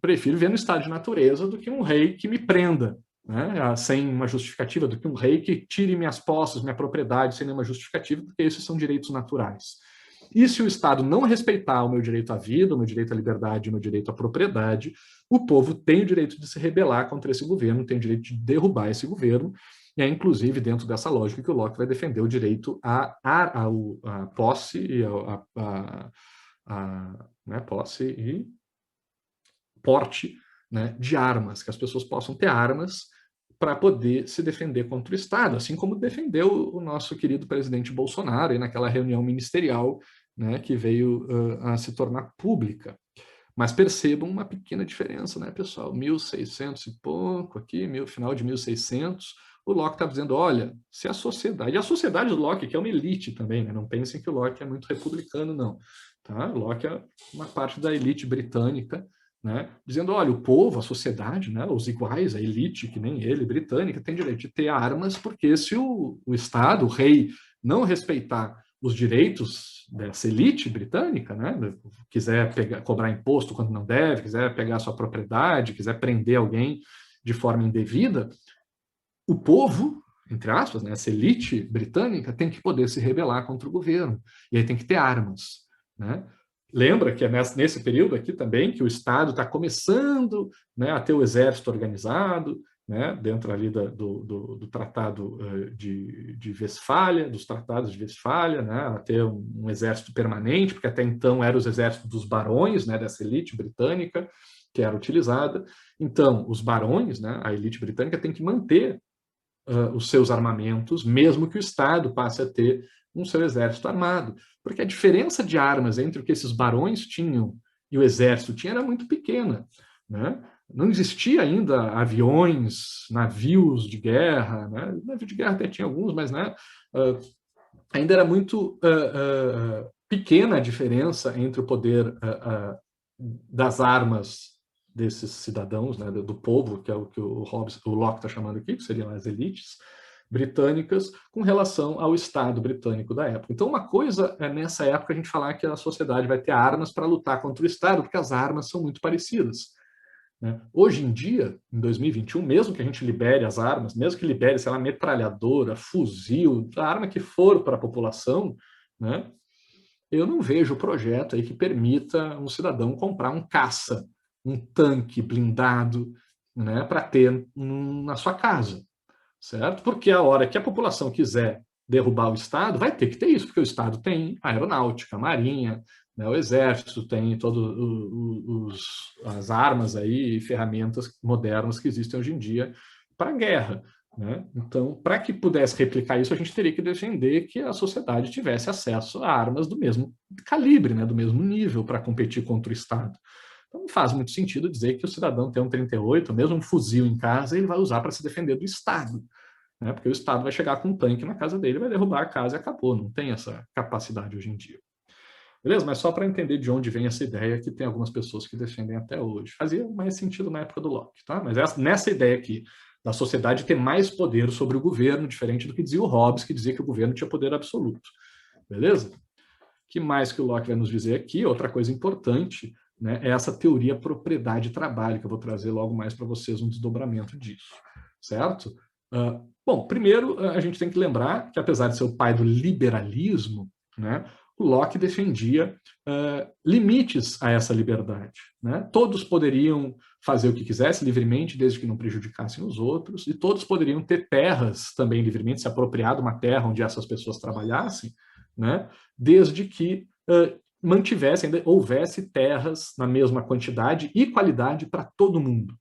Prefiro viver no estado de natureza do que um rei que me prenda, né, sem uma justificativa, do que um rei que tire minhas posses, minha propriedade sem nenhuma justificativa, porque esses são direitos naturais. E se o Estado não respeitar o meu direito à vida, o meu direito à liberdade, o meu direito à propriedade, o povo tem o direito de se rebelar contra esse governo, tem o direito de derrubar esse governo, e é inclusive dentro dessa lógica que o Locke vai defender o direito à posse e né, posse e porte, né, de armas, que as pessoas possam ter armas para poder se defender contra o Estado, assim como defendeu o nosso querido presidente Bolsonaro aí naquela reunião ministerial, né, que veio a se tornar pública. Mas percebam uma pequena diferença, né, pessoal? 1600 e pouco aqui, final de 1600, o Locke está dizendo, olha, se a sociedade do Locke, que é uma elite também, né? Não pensem que o Locke é muito republicano, não. Tá? O Locke é uma parte da elite britânica, né, dizendo, olha, o povo, a sociedade, né, os iguais, a elite, que nem ele, britânica, tem direito de ter armas, porque se o Estado, o rei, não respeitar os direitos dessa elite britânica, né, quiser cobrar imposto quando não deve, quiser pegar sua propriedade, quiser prender alguém de forma indevida, o povo, entre aspas, né, essa elite britânica tem que poder se rebelar contra o governo, e aí tem que ter armas, né? Lembra que é nesse período aqui também que o Estado está começando, né, a ter o exército organizado, né, dentro ali do Tratado de Westfália, dos Tratados de Westfália, né, a ter um exército permanente, porque até então eram os exércitos dos barões, né, dessa elite britânica que era utilizada. Então, os barões, né, a elite britânica tem que manter os seus armamentos, mesmo que o Estado passe a ter um seu exército armado. Porque a diferença de armas entre o que esses barões tinham e o exército tinha era muito pequena, né? Não existia ainda aviões, navios de guerra, né? Navio de guerra até tinha alguns, mas né, ainda era muito pequena a diferença entre o poder das armas desses cidadãos, né, do povo, que é o que o Locke está chamando aqui, que seriam as elites britânicas, com relação ao Estado britânico da época. Então, uma coisa é nessa época a gente falar que a sociedade vai ter armas para lutar contra o Estado, porque as armas são muito parecidas. Né? Hoje em dia, em 2021, mesmo que a gente libere as armas, mesmo que libere, sei lá, metralhadora, fuzil, a arma que for para a população, né, eu não vejo projeto aí que permita um cidadão comprar um caça, um tanque blindado, né, para ter na sua casa, certo? Porque a hora que a população quiser derrubar o Estado, vai ter que ter isso, porque o Estado tem a aeronáutica, a marinha, né, o exército, tem todas as armas aí, ferramentas modernas que existem hoje em dia para a guerra. Né? Então, para que pudesse replicar isso, a gente teria que defender que a sociedade tivesse acesso a armas do mesmo calibre, né, do mesmo nível, para competir contra o Estado. Então, não faz muito sentido dizer que o cidadão tem um 38, mesmo um fuzil em casa, ele vai usar para se defender do Estado. Né? Porque o Estado vai chegar com um tanque na casa dele, vai derrubar a casa e acabou. Não tem essa capacidade hoje em dia. Beleza? Mas só para entender de onde vem essa ideia que tem algumas pessoas que defendem até hoje. Fazia mais sentido na época do Locke, tá? Mas nessa ideia aqui, da sociedade ter mais poder sobre o governo, diferente do que dizia o Hobbes, que dizia que o governo tinha poder absoluto. Beleza? O que mais que o Locke vai nos dizer aqui? Outra coisa importante, né, é essa teoria propriedade-trabalho, que eu vou trazer logo mais para vocês um desdobramento disso. Certo? Bom, primeiro a gente tem que lembrar que, apesar de ser o pai do liberalismo, né, o Locke defendia limites a essa liberdade. Né? Todos poderiam fazer o que quisessem livremente, desde que não prejudicassem os outros, e todos poderiam ter terras também livremente, se apropriar de uma terra onde essas pessoas trabalhassem, né? Desde que mantivessem, houvesse terras na mesma quantidade e qualidade para todo mundo.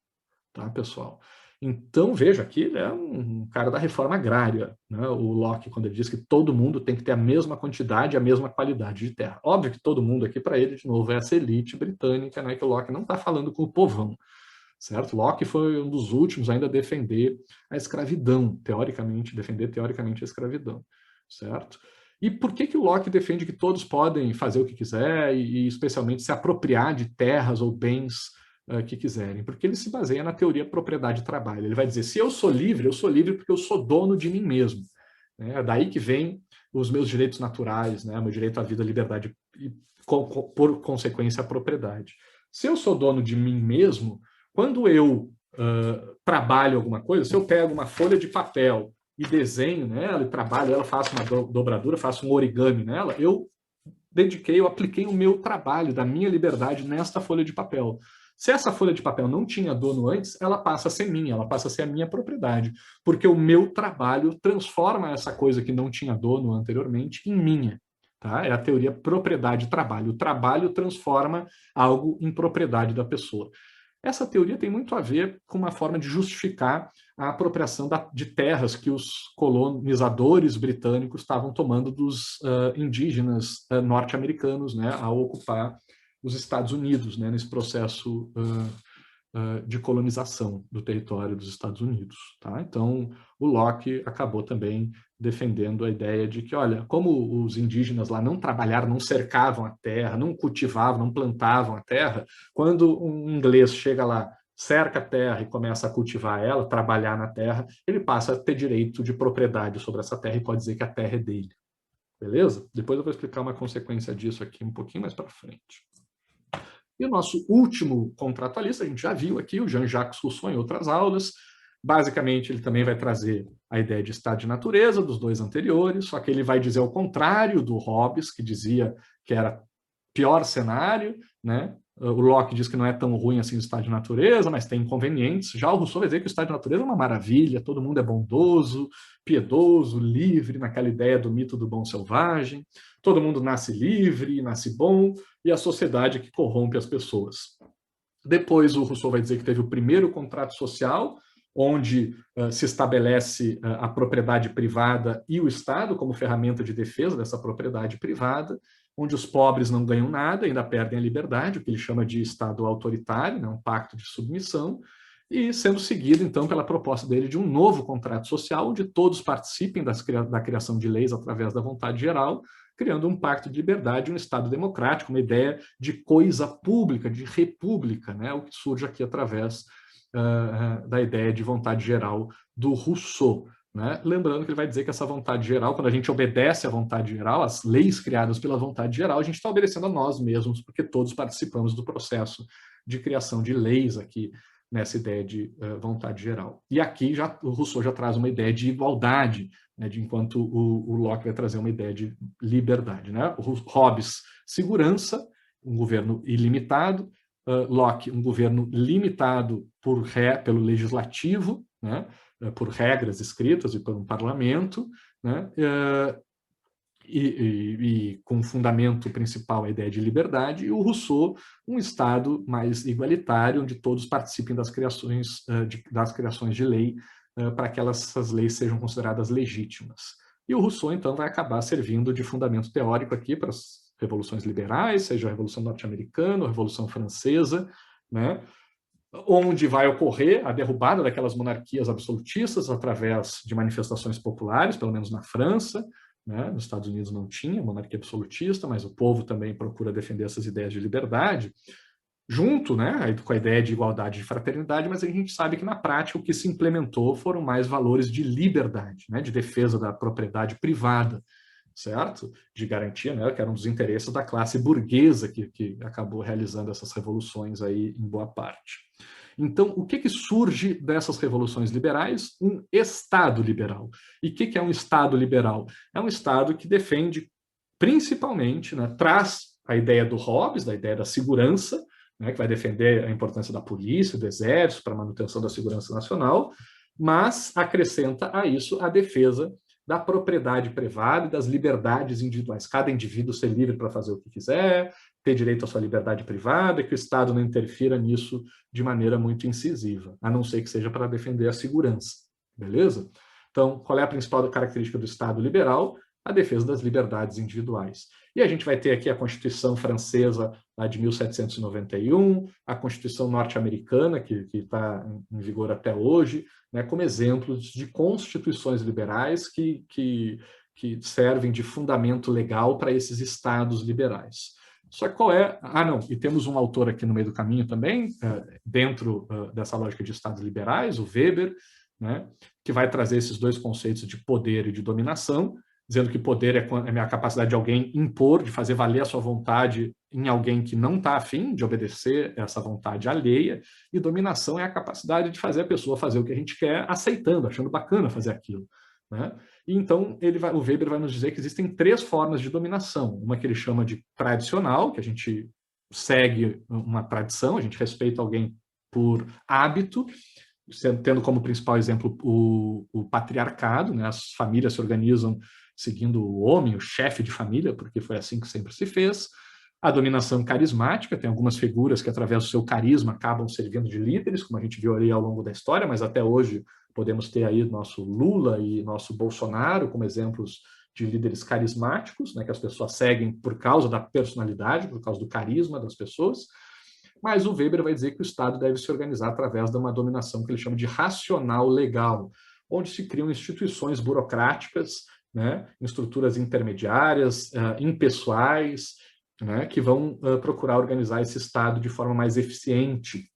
Tá, pessoal? Então, veja, aqui ele é um cara da reforma agrária, né? O Locke, quando ele diz que todo mundo tem que ter a mesma quantidade, a mesma qualidade de terra. Óbvio que todo mundo aqui, para ele, de novo, é essa elite britânica, né? Que o Locke não está falando com o povão, certo? Locke foi um dos últimos ainda a defender a escravidão, defender teoricamente a escravidão, certo? E por que o Locke defende que todos podem fazer o que quiser e especialmente se apropriar de terras ou bens que quiserem? Porque ele se baseia na teoria propriedade-trabalho. Ele vai dizer, se eu sou livre porque eu sou dono de mim mesmo. É daí que vem os meus direitos naturais, né? Meu direito à vida, à liberdade e, por consequência, a propriedade. Se eu sou dono de mim mesmo, quando eu trabalho alguma coisa, se eu pego uma folha de papel e desenho nela, e trabalho ela, faço uma dobradura, faço um origami nela, eu apliquei o meu trabalho, da minha liberdade nesta folha de papel. Se essa folha de papel não tinha dono antes, ela passa a ser minha, ela passa a ser a minha propriedade, porque o meu trabalho transforma essa coisa que não tinha dono anteriormente em minha. Tá? É a teoria propriedade-trabalho. O trabalho transforma algo em propriedade da pessoa. Essa teoria tem muito a ver com uma forma de justificar a apropriação de terras que os colonizadores britânicos estavam tomando dos indígenas norte-americanos, né, ao ocupar os Estados Unidos, né, nesse processo de colonização do território dos Estados Unidos. Tá? Então, o Locke acabou também defendendo a ideia de que, olha, como os indígenas lá não trabalharam, não cercavam a terra, não cultivavam, não plantavam a terra, quando um inglês chega lá, cerca a terra e começa a cultivar ela, trabalhar na terra, ele passa a ter direito de propriedade sobre essa terra e pode dizer que a terra é dele. Beleza? Depois eu vou explicar uma consequência disso aqui um pouquinho mais para frente. E o nosso último contratualista, a gente já viu aqui, o Jean-Jacques Rousseau em outras aulas. Basicamente, ele também vai trazer a ideia de estado de natureza dos dois anteriores, só que ele vai dizer o contrário do Hobbes, que dizia que era pior cenário, né? O Locke diz que não é tão ruim assim o estado de natureza, mas tem inconvenientes. Já o Rousseau vai dizer que o estado de natureza é uma maravilha, todo mundo é bondoso, piedoso, livre, naquela ideia do mito do bom selvagem. Todo mundo nasce livre, nasce bom, e a sociedade é que corrompe as pessoas. Depois o Rousseau vai dizer que teve o primeiro contrato social, onde se estabelece a propriedade privada e o Estado como ferramenta de defesa dessa propriedade privada, onde os pobres não ganham nada, ainda perdem a liberdade, o que ele chama de Estado autoritário, né, um pacto de submissão, e sendo seguido, então, pela proposta dele de um novo contrato social, onde todos participem da criação de leis através da vontade geral, criando um pacto de liberdade, um Estado democrático, uma ideia de coisa pública, de república, né, o que surge aqui através da ideia de vontade geral do Rousseau. Né? Lembrando que ele vai dizer que essa vontade geral, quando a gente obedece à vontade geral, às leis criadas pela vontade geral, a gente está obedecendo a nós mesmos, porque todos participamos do processo de criação de leis aqui, nessa ideia de vontade geral. E aqui o Rousseau já traz uma ideia de igualdade, né, enquanto o Locke vai trazer uma ideia de liberdade. Né? O Hobbes, segurança, um governo ilimitado, Locke, um governo limitado pelo legislativo, né, por regras escritas e por um parlamento, né, e com fundamento principal a ideia de liberdade, e o Rousseau, um Estado mais igualitário, onde todos participem das criações de lei, para que essas leis sejam consideradas legítimas. E o Rousseau, então, vai acabar servindo de fundamento teórico aqui para as revoluções liberais, seja a Revolução Norte-Americana, a Revolução Francesa, né, onde vai ocorrer a derrubada daquelas monarquias absolutistas através de manifestações populares, pelo menos na França, né? Nos Estados Unidos não tinha monarquia absolutista, mas o povo também procura defender essas ideias de liberdade, junto, né, com a ideia de igualdade e de fraternidade, mas a gente sabe que na prática o que se implementou foram mais valores de liberdade, né, de defesa da propriedade privada, certo? De garantia, né, que era um dos interesses da classe burguesa que acabou realizando essas revoluções aí em boa parte. Então, o que surge dessas revoluções liberais? Um Estado liberal. E o que é um Estado liberal? É um Estado que defende, principalmente, né, traz a ideia do Hobbes, da ideia da segurança, né, que vai defender a importância da polícia, do exército, para a manutenção da segurança nacional, mas acrescenta a isso a defesa da propriedade privada e das liberdades individuais. Cada indivíduo ser livre para fazer o que quiser, ter direito à sua liberdade privada, que o Estado não interfira nisso de maneira muito incisiva, a não ser que seja para defender a segurança. Beleza? Então, qual é a principal característica do Estado liberal? A defesa das liberdades individuais. E a gente vai ter aqui a Constituição Francesa lá de 1791, a Constituição norte-americana, que está em vigor até hoje, né, como exemplos de constituições liberais que servem de fundamento legal para esses estados liberais. Só que qual é... não, e temos um autor aqui no meio do caminho também, dentro dessa lógica de estados liberais, o Weber, né, que vai trazer esses dois conceitos de poder e de dominação, dizendo que poder é a capacidade de alguém impor, de fazer valer a sua vontade em alguém que não está afim de obedecer essa vontade alheia, e dominação é a capacidade de fazer a pessoa fazer o que a gente quer, aceitando, achando bacana fazer aquilo. Né? E então o Weber vai nos dizer que existem 3 formas de dominação. Uma que ele chama de tradicional, que a gente segue uma tradição, a gente respeita alguém por hábito, tendo como principal exemplo o patriarcado, né? As famílias se organizam seguindo o homem, o chefe de família, porque foi assim que sempre se fez. A dominação carismática, tem algumas figuras que através do seu carisma acabam servindo de líderes, como a gente viu ali ao longo da história, mas até hoje podemos ter aí nosso Lula e nosso Bolsonaro como exemplos de líderes carismáticos, né, que as pessoas seguem por causa da personalidade, por causa do carisma das pessoas. Mas o Weber vai dizer que o Estado deve se organizar através de uma dominação que ele chama de racional legal, onde se criam instituições burocráticas, né, em estruturas intermediárias, impessoais, né, que vão procurar organizar esse Estado de forma mais eficiente.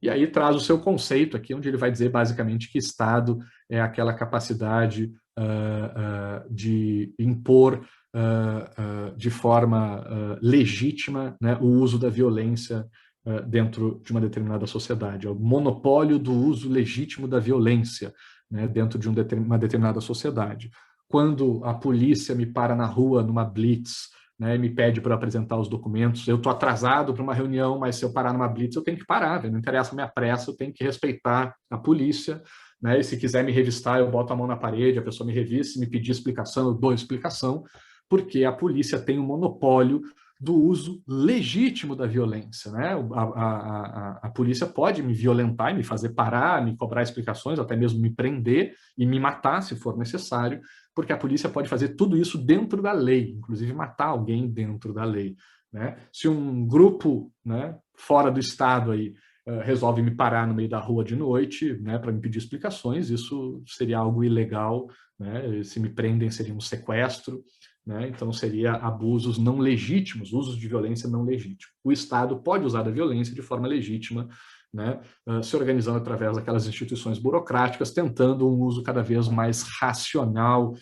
E aí traz o seu conceito aqui, onde ele vai dizer basicamente que Estado é aquela capacidade de impor de forma legítima, né, o uso da violência dentro de uma determinada sociedade. É o monopólio do uso legítimo da violência, né, dentro de uma determinada sociedade. Quando a polícia me para na rua numa blitz né, me pede para apresentar os documentos, eu estou atrasado para uma reunião, mas se eu parar numa blitz, eu tenho que parar, não interessa a minha pressa, eu tenho que respeitar a polícia, né, e se quiser me revistar, eu boto a mão na parede, a pessoa me revista, se me pedir explicação, eu dou explicação, porque a polícia tem um monopólio do uso legítimo da violência, né? A polícia pode me violentar e me fazer parar, me cobrar explicações, até mesmo me prender e me matar, se for necessário, porque a polícia pode fazer tudo isso dentro da lei, inclusive matar alguém dentro da lei, né? Se um grupo, né, fora do Estado aí, resolve me parar no meio da rua de noite, né, para me pedir explicações, isso seria algo ilegal, né? Se me prendem seria um sequestro, né? Então seria abusos não legítimos, usos de violência não legítimos. O Estado pode usar da violência de forma legítima, né, se organizando através daquelas instituições burocráticas, tentando um uso cada vez mais racional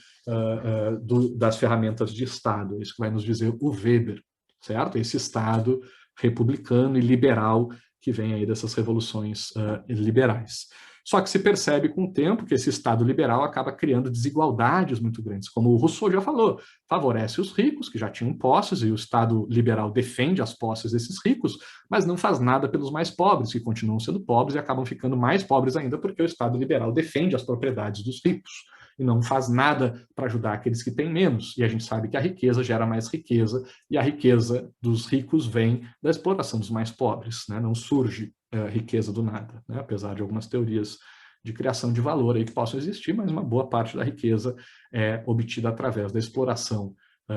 das ferramentas de Estado. Isso que vai nos dizer o Weber, certo? Esse Estado republicano e liberal que vem aí dessas revoluções liberais. Só que se percebe com o tempo que esse Estado liberal acaba criando desigualdades muito grandes. Como o Rousseau já falou, favorece os ricos, que já tinham posses, e o Estado liberal defende as posses desses ricos, mas não faz nada pelos mais pobres, que continuam sendo pobres e acabam ficando mais pobres ainda, porque o Estado liberal defende as propriedades dos ricos e não faz nada para ajudar aqueles que têm menos. E a gente sabe que a riqueza gera mais riqueza, e a riqueza dos ricos vem da exploração dos mais pobres, né? Não surge riqueza do nada, né? Apesar de algumas teorias de criação de valor aí que possam existir, mas uma boa parte da riqueza é obtida através da exploração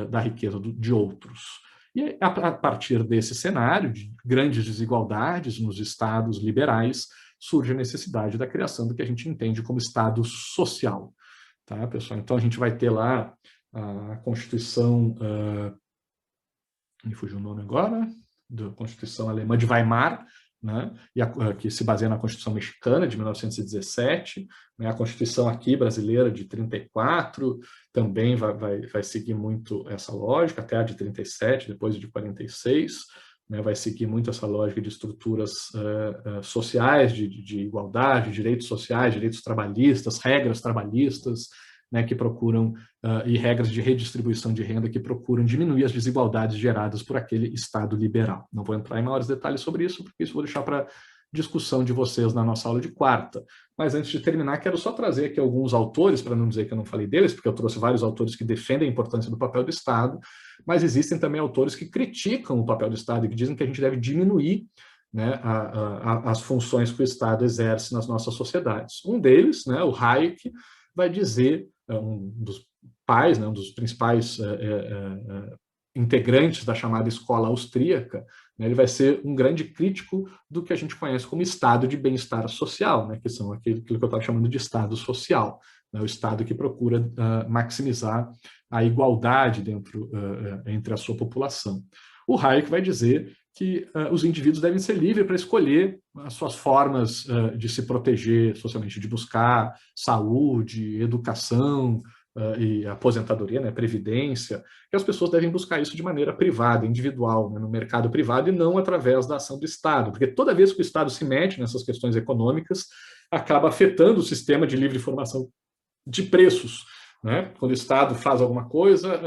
da riqueza de outros. E a partir desse cenário de grandes desigualdades nos estados liberais, surge a necessidade da criação do que a gente entende como Estado social. Tá, pessoal? Então a gente vai ter lá a Constituição, me fugiu o nome agora, da Constituição Alemã de Weimar, né, que se baseia na Constituição Mexicana de 1917, né, a Constituição aqui brasileira de 34 também vai seguir muito essa lógica, até a de 37, depois de 46, né, vai seguir muito essa lógica de estruturas sociais, de igualdade, direitos sociais, direitos trabalhistas, regras trabalhistas, né, que procuram, e regras de redistribuição de renda que procuram diminuir as desigualdades geradas por aquele Estado liberal. Não vou entrar em maiores detalhes sobre isso, porque isso vou deixar para discussão de vocês na nossa aula de quarta. Mas antes de terminar, quero só trazer aqui alguns autores, para não dizer que eu não falei deles, porque eu trouxe vários autores que defendem a importância do papel do Estado, mas existem também autores que criticam o papel do Estado e que dizem que a gente deve diminuir, né, as funções que o Estado exerce nas nossas sociedades. Um deles, né, o Hayek, vai dizer, um dos pais, né, um dos principais integrantes da chamada escola austríaca, né, ele vai ser um grande crítico do que a gente conhece como estado de bem-estar social, né, que são aquilo que eu estava chamando de estado social, né, o estado que procura maximizar a igualdade entre a sua população. O Hayek vai dizer que os indivíduos devem ser livres para escolher as suas formas de se proteger socialmente, de buscar saúde, educação e aposentadoria, né, previdência, que as pessoas devem buscar isso de maneira privada, individual, né, no mercado privado e não através da ação do Estado, porque toda vez que o Estado se mete nessas questões econômicas, acaba afetando o sistema de livre formação de preços, né? Quando o Estado faz alguma coisa,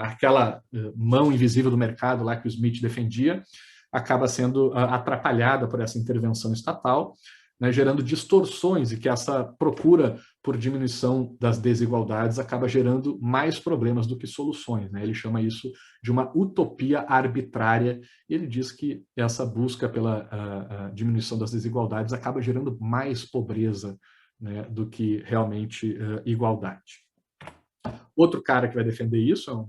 aquela mão invisível do mercado lá que o Smith defendia acaba sendo atrapalhada por essa intervenção estatal, né, gerando distorções, e que essa procura por diminuição das desigualdades acaba gerando mais problemas do que soluções, né? Ele chama isso de uma utopia arbitrária, e ele diz que essa busca pela diminuição das desigualdades acaba gerando mais pobreza, né, do que realmente igualdade. Outro cara que vai defender isso é um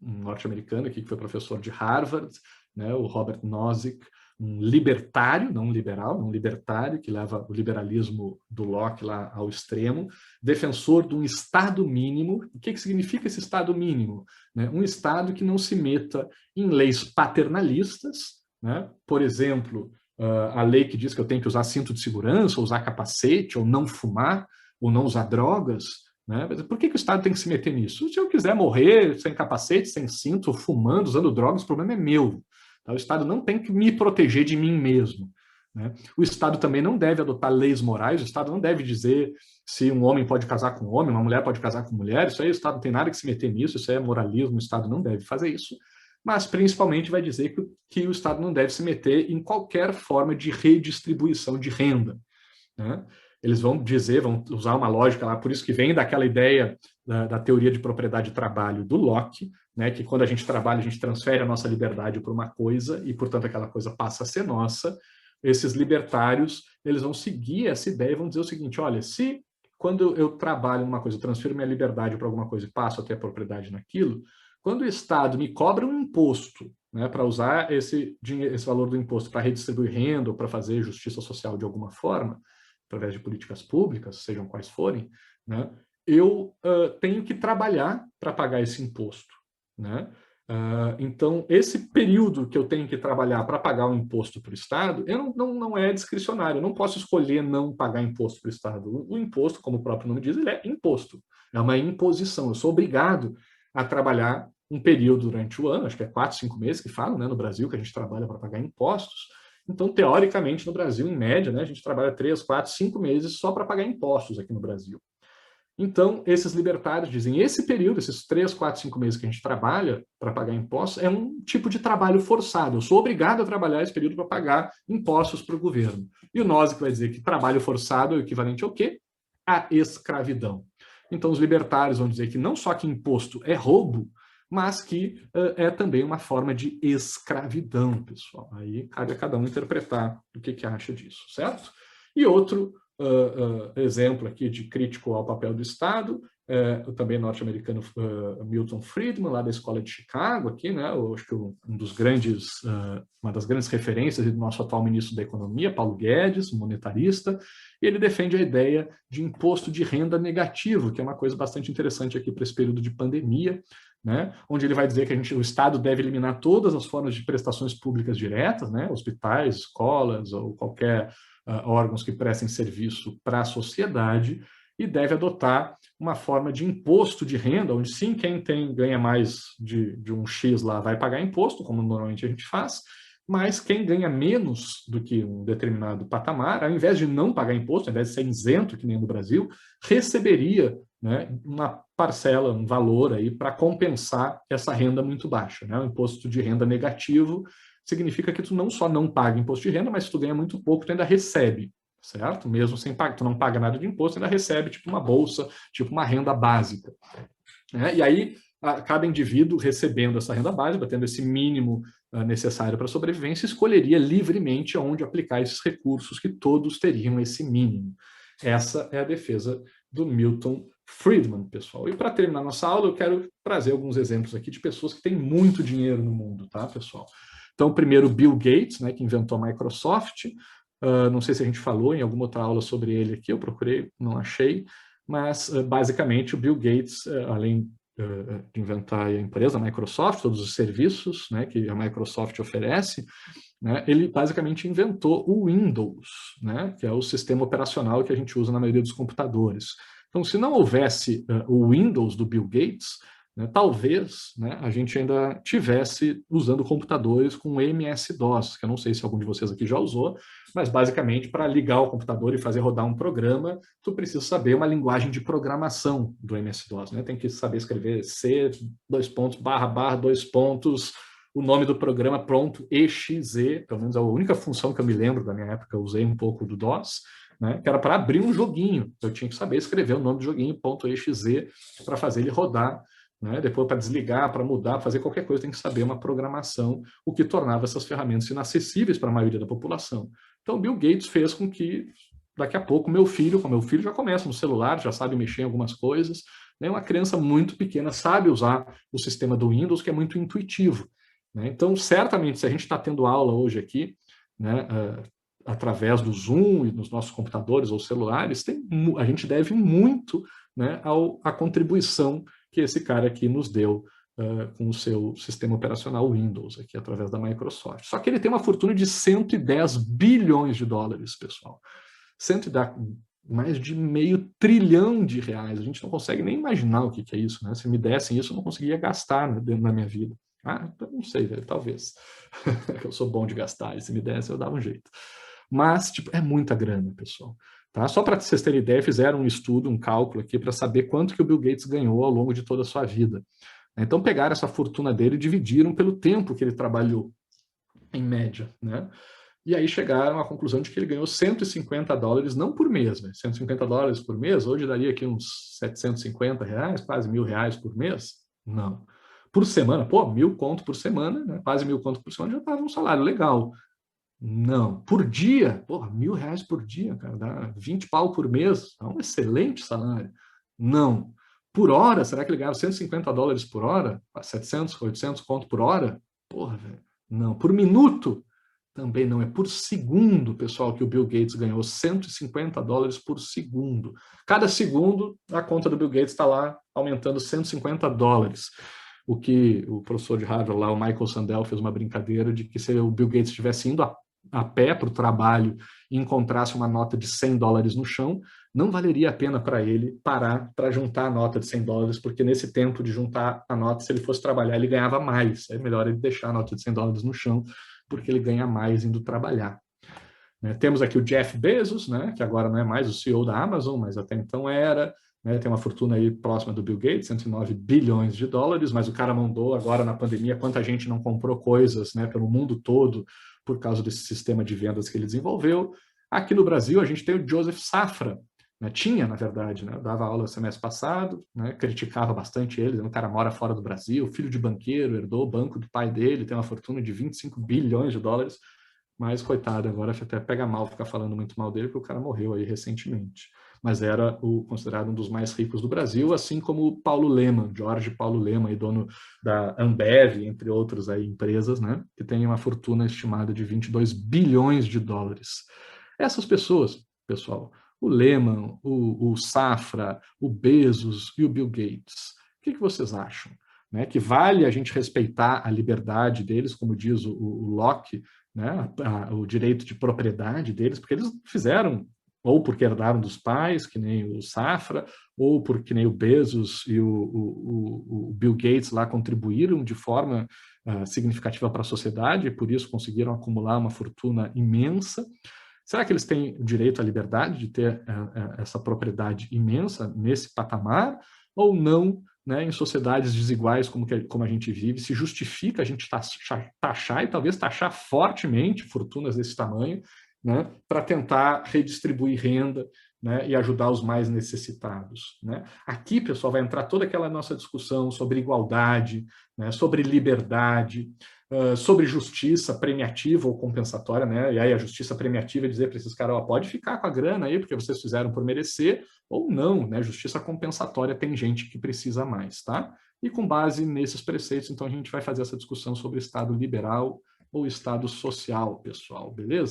norte-americano aqui que foi professor de Harvard, né, o Robert Nozick, um libertário, não um liberal, um libertário que leva o liberalismo do Locke lá ao extremo, defensor de um Estado mínimo. O que significa esse Estado mínimo? Né, um Estado que não se meta em leis paternalistas, né, por exemplo, a lei que diz que eu tenho que usar cinto de segurança, ou usar capacete, ou não fumar, ou não usar drogas. Né? Por que o Estado tem que se meter nisso? Se eu quiser morrer sem capacete, sem cinto, fumando, usando drogas, o problema é meu. Tá? O Estado não tem que me proteger de mim mesmo. né? O Estado também não deve adotar leis morais, o Estado não deve dizer se um homem pode casar com um homem, uma mulher pode casar com mulher, isso aí o Estado não tem nada que se meter nisso, isso aí é moralismo, o Estado não deve fazer isso, mas principalmente vai dizer que o Estado não deve se meter em qualquer forma de redistribuição de renda, né? Eles vão dizer, vão usar uma lógica lá, por isso que vem daquela ideia da teoria de propriedade de trabalho do Locke, né, que quando a gente trabalha, a gente transfere a nossa liberdade para uma coisa e, portanto, aquela coisa passa a ser nossa. Esses libertários, eles vão seguir essa ideia e vão dizer o seguinte, olha, se quando eu trabalho numa coisa, eu transfiro minha liberdade para alguma coisa e passo a ter a propriedade naquilo, quando o Estado me cobra um imposto, né, para usar esse valor do imposto para redistribuir renda ou para fazer justiça social de alguma forma, através de políticas públicas, sejam quais forem, né, eu tenho que trabalhar para pagar esse imposto, né? Então, esse período que eu tenho que trabalhar para pagar um imposto para o Estado, não é discricionário, eu não posso escolher não pagar imposto para o Estado. O imposto, como o próprio nome diz, ele é imposto, é uma imposição, eu sou obrigado a trabalhar um período durante o ano, acho que é 4, 5 meses que falam, né, no Brasil, que a gente trabalha para pagar impostos. Então, teoricamente, no Brasil, em média, né, a gente trabalha 3, 4, 5 meses só para pagar impostos aqui no Brasil. Então, esses libertários dizem, esse período, esses 3, 4, 5 meses que a gente trabalha para pagar impostos, é um tipo de trabalho forçado. Eu sou obrigado a trabalhar esse período para pagar impostos para o governo. E o Nozick vai dizer que trabalho forçado é o equivalente ao quê? À escravidão. Então, os libertários vão dizer que não só que imposto é roubo, mas que é também uma forma de escravidão, pessoal. Aí cabe a cada um interpretar o que acha disso, certo? E outro exemplo aqui de crítico ao papel do Estado, o também norte-americano Milton Friedman, lá da Escola de Chicago, aqui, né, eu acho que uma das grandes referências do nosso atual ministro da Economia, Paulo Guedes, monetarista, e ele defende a ideia de imposto de renda negativo, que é uma coisa bastante interessante aqui para esse período de pandemia, né, onde ele vai dizer que o Estado deve eliminar todas as formas de prestações públicas diretas, né, hospitais, escolas ou qualquer órgãos que prestem serviço para a sociedade, e deve adotar uma forma de imposto de renda, onde sim, quem ganha mais de um X lá vai pagar imposto, como normalmente a gente faz, mas quem ganha menos do que um determinado patamar, ao invés de não pagar imposto, ao invés de ser isento, que nem no Brasil, receberia, né, uma parcela, um valor aí para compensar essa renda muito baixa, né? O imposto de renda negativo significa que tu não só não paga imposto de renda, mas se tu ganha muito pouco, tu ainda recebe, certo? Mesmo sem pagar, tu não paga nada de imposto, ainda recebe tipo uma bolsa, tipo uma renda básica, né? E aí, cada indivíduo recebendo essa renda básica, tendo esse mínimo necessário para a sobrevivência, escolheria livremente aonde aplicar esses recursos, que todos teriam esse mínimo. Essa é a defesa do Milton Friedman, pessoal. E para terminar nossa aula, eu quero trazer alguns exemplos aqui de pessoas que têm muito dinheiro no mundo, tá, pessoal? Então, primeiro, Bill Gates, né, que inventou a Microsoft. Não sei se a gente falou em alguma outra aula sobre ele aqui, eu procurei, não achei, mas basicamente o Bill Gates, além de inventar a empresa, a Microsoft, todos os serviços, né, que a Microsoft oferece, né, ele basicamente inventou o Windows, né, que é o sistema operacional que a gente usa na maioria dos computadores. Então, se não houvesse o Windows do Bill Gates, né, talvez, né, a gente ainda tivesse usando computadores com MS-DOS, que eu não sei se algum de vocês aqui já usou, mas basicamente para ligar o computador e fazer rodar um programa, tu precisa saber uma linguagem de programação do MS-DOS, né? Tem que saber escrever C, dois pontos, barra, barra, dois pontos, o nome do programa pronto, exe, pelo menos é a única função que eu me lembro da minha época, eu usei um pouco do DOS, né, que era para abrir um joguinho, eu tinha que saber escrever o nome do joguinho, .exe, para fazer ele rodar, né? Depois, para desligar, para mudar, fazer qualquer coisa, tem que saber uma programação, o que tornava essas ferramentas inacessíveis para a maioria da população. Então, Bill Gates fez com que, daqui a pouco, meu filho já começa no celular, já sabe mexer em algumas coisas, né? Uma criança muito pequena sabe usar o sistema do Windows, que é muito intuitivo, né? Então, certamente, se a gente está tendo aula hoje aqui, né, através do Zoom e nos nossos computadores ou celulares, a gente deve muito, né, à contribuição que esse cara aqui nos deu com o seu sistema operacional Windows, aqui através da Microsoft. Só que ele tem uma fortuna de 110 bilhões de dólares, pessoal. 110, mais de meio trilhão de reais. A gente não consegue nem imaginar o que é isso, né? Se me dessem isso, eu não conseguiria gastar, né, dentro da minha vida. Não sei, talvez. Eu sou bom de gastar, e se me desse, eu dava um jeito. Mas, tipo, é muita grana, pessoal. Tá? Só para vocês terem ideia, fizeram um estudo, um cálculo aqui para saber quanto que o Bill Gates ganhou ao longo de toda a sua vida. Então pegaram essa fortuna dele e dividiram pelo tempo que ele trabalhou, em média, né? E aí chegaram à conclusão de que ele ganhou $150, não por mês, né? $150 por mês, hoje daria aqui uns R$ 750, quase R$ 1.000 por mês? Não. Por semana, pô, 1.000 conto por semana, né? Quase 1.000 conto por semana já estava um salário legal. Não. Por dia, porra, R$ 1.000 por dia, cara, dá 20 pau por mês, é um excelente salário. Não. Por hora, será que ele ganhava $150 por hora? 700, 800 conto por hora? Porra, velho. Não. Por minuto? Também não. É por segundo, pessoal, que o Bill Gates ganhou $150 por segundo. Cada segundo, a conta do Bill Gates está lá aumentando $150. O que o professor de Harvard lá, o Michael Sandel, fez uma brincadeira de que se o Bill Gates estivesse indo a pé para o trabalho e encontrasse uma nota de $100 no chão, não valeria a pena para ele parar para juntar a nota de $100, porque nesse tempo de juntar a nota, se ele fosse trabalhar, ele ganhava mais. É melhor ele deixar a nota de $100 no chão, porque ele ganha mais indo trabalhar. Temos aqui o Jeff Bezos, né, que agora não é mais o CEO da Amazon, mas até então era, né, tem uma fortuna aí próxima do Bill Gates, $109 bilhões, mas o cara mandou agora na pandemia quanta gente não comprou coisas, né, pelo mundo todo por causa desse sistema de vendas que ele desenvolveu. Aqui no Brasil a gente tem o Joseph Safra, né, tinha, na verdade, né, dava aula no semestre passado, né, criticava bastante ele, o cara mora fora do Brasil, filho de banqueiro, herdou o banco do pai dele, tem uma fortuna de $25 bilhões, mas, coitado, agora até pega mal ficar falando muito mal dele, porque o cara morreu aí recentemente. Mas era considerado um dos mais ricos do Brasil, assim como o Paulo Lemann, Jorge Paulo Lemann, dono da Ambev, entre outras aí empresas, né, que tem uma fortuna estimada de $22 bilhões. Essas pessoas, pessoal, o Lemann, o Safra, o Bezos e o Bill Gates, o que vocês acham? Né, que vale a gente respeitar a liberdade deles, como diz o Locke, né, o direito de propriedade deles, porque eles fizeram, ou porque herdaram dos pais, que nem o Safra, ou porque nem o Bezos e o Bill Gates lá contribuíram de forma significativa para a sociedade, e por isso conseguiram acumular uma fortuna imensa. Será que eles têm o direito à liberdade de ter essa propriedade imensa nesse patamar, ou não? Né, em sociedades desiguais como a gente vive, se justifica a gente taxar e talvez taxar fortemente fortunas desse tamanho, né, para tentar redistribuir renda, né, e ajudar os mais necessitados. Né? Aqui, pessoal, vai entrar toda aquela nossa discussão sobre igualdade, né, sobre liberdade, sobre justiça premiativa ou compensatória, né? E aí a justiça premiativa é dizer para esses caras, ó, pode ficar com a grana aí, porque vocês fizeram por merecer, ou não, né? Justiça compensatória tem gente que precisa mais, tá? E com base nesses preceitos, então a gente vai fazer essa discussão sobre Estado liberal ou Estado social, pessoal, beleza?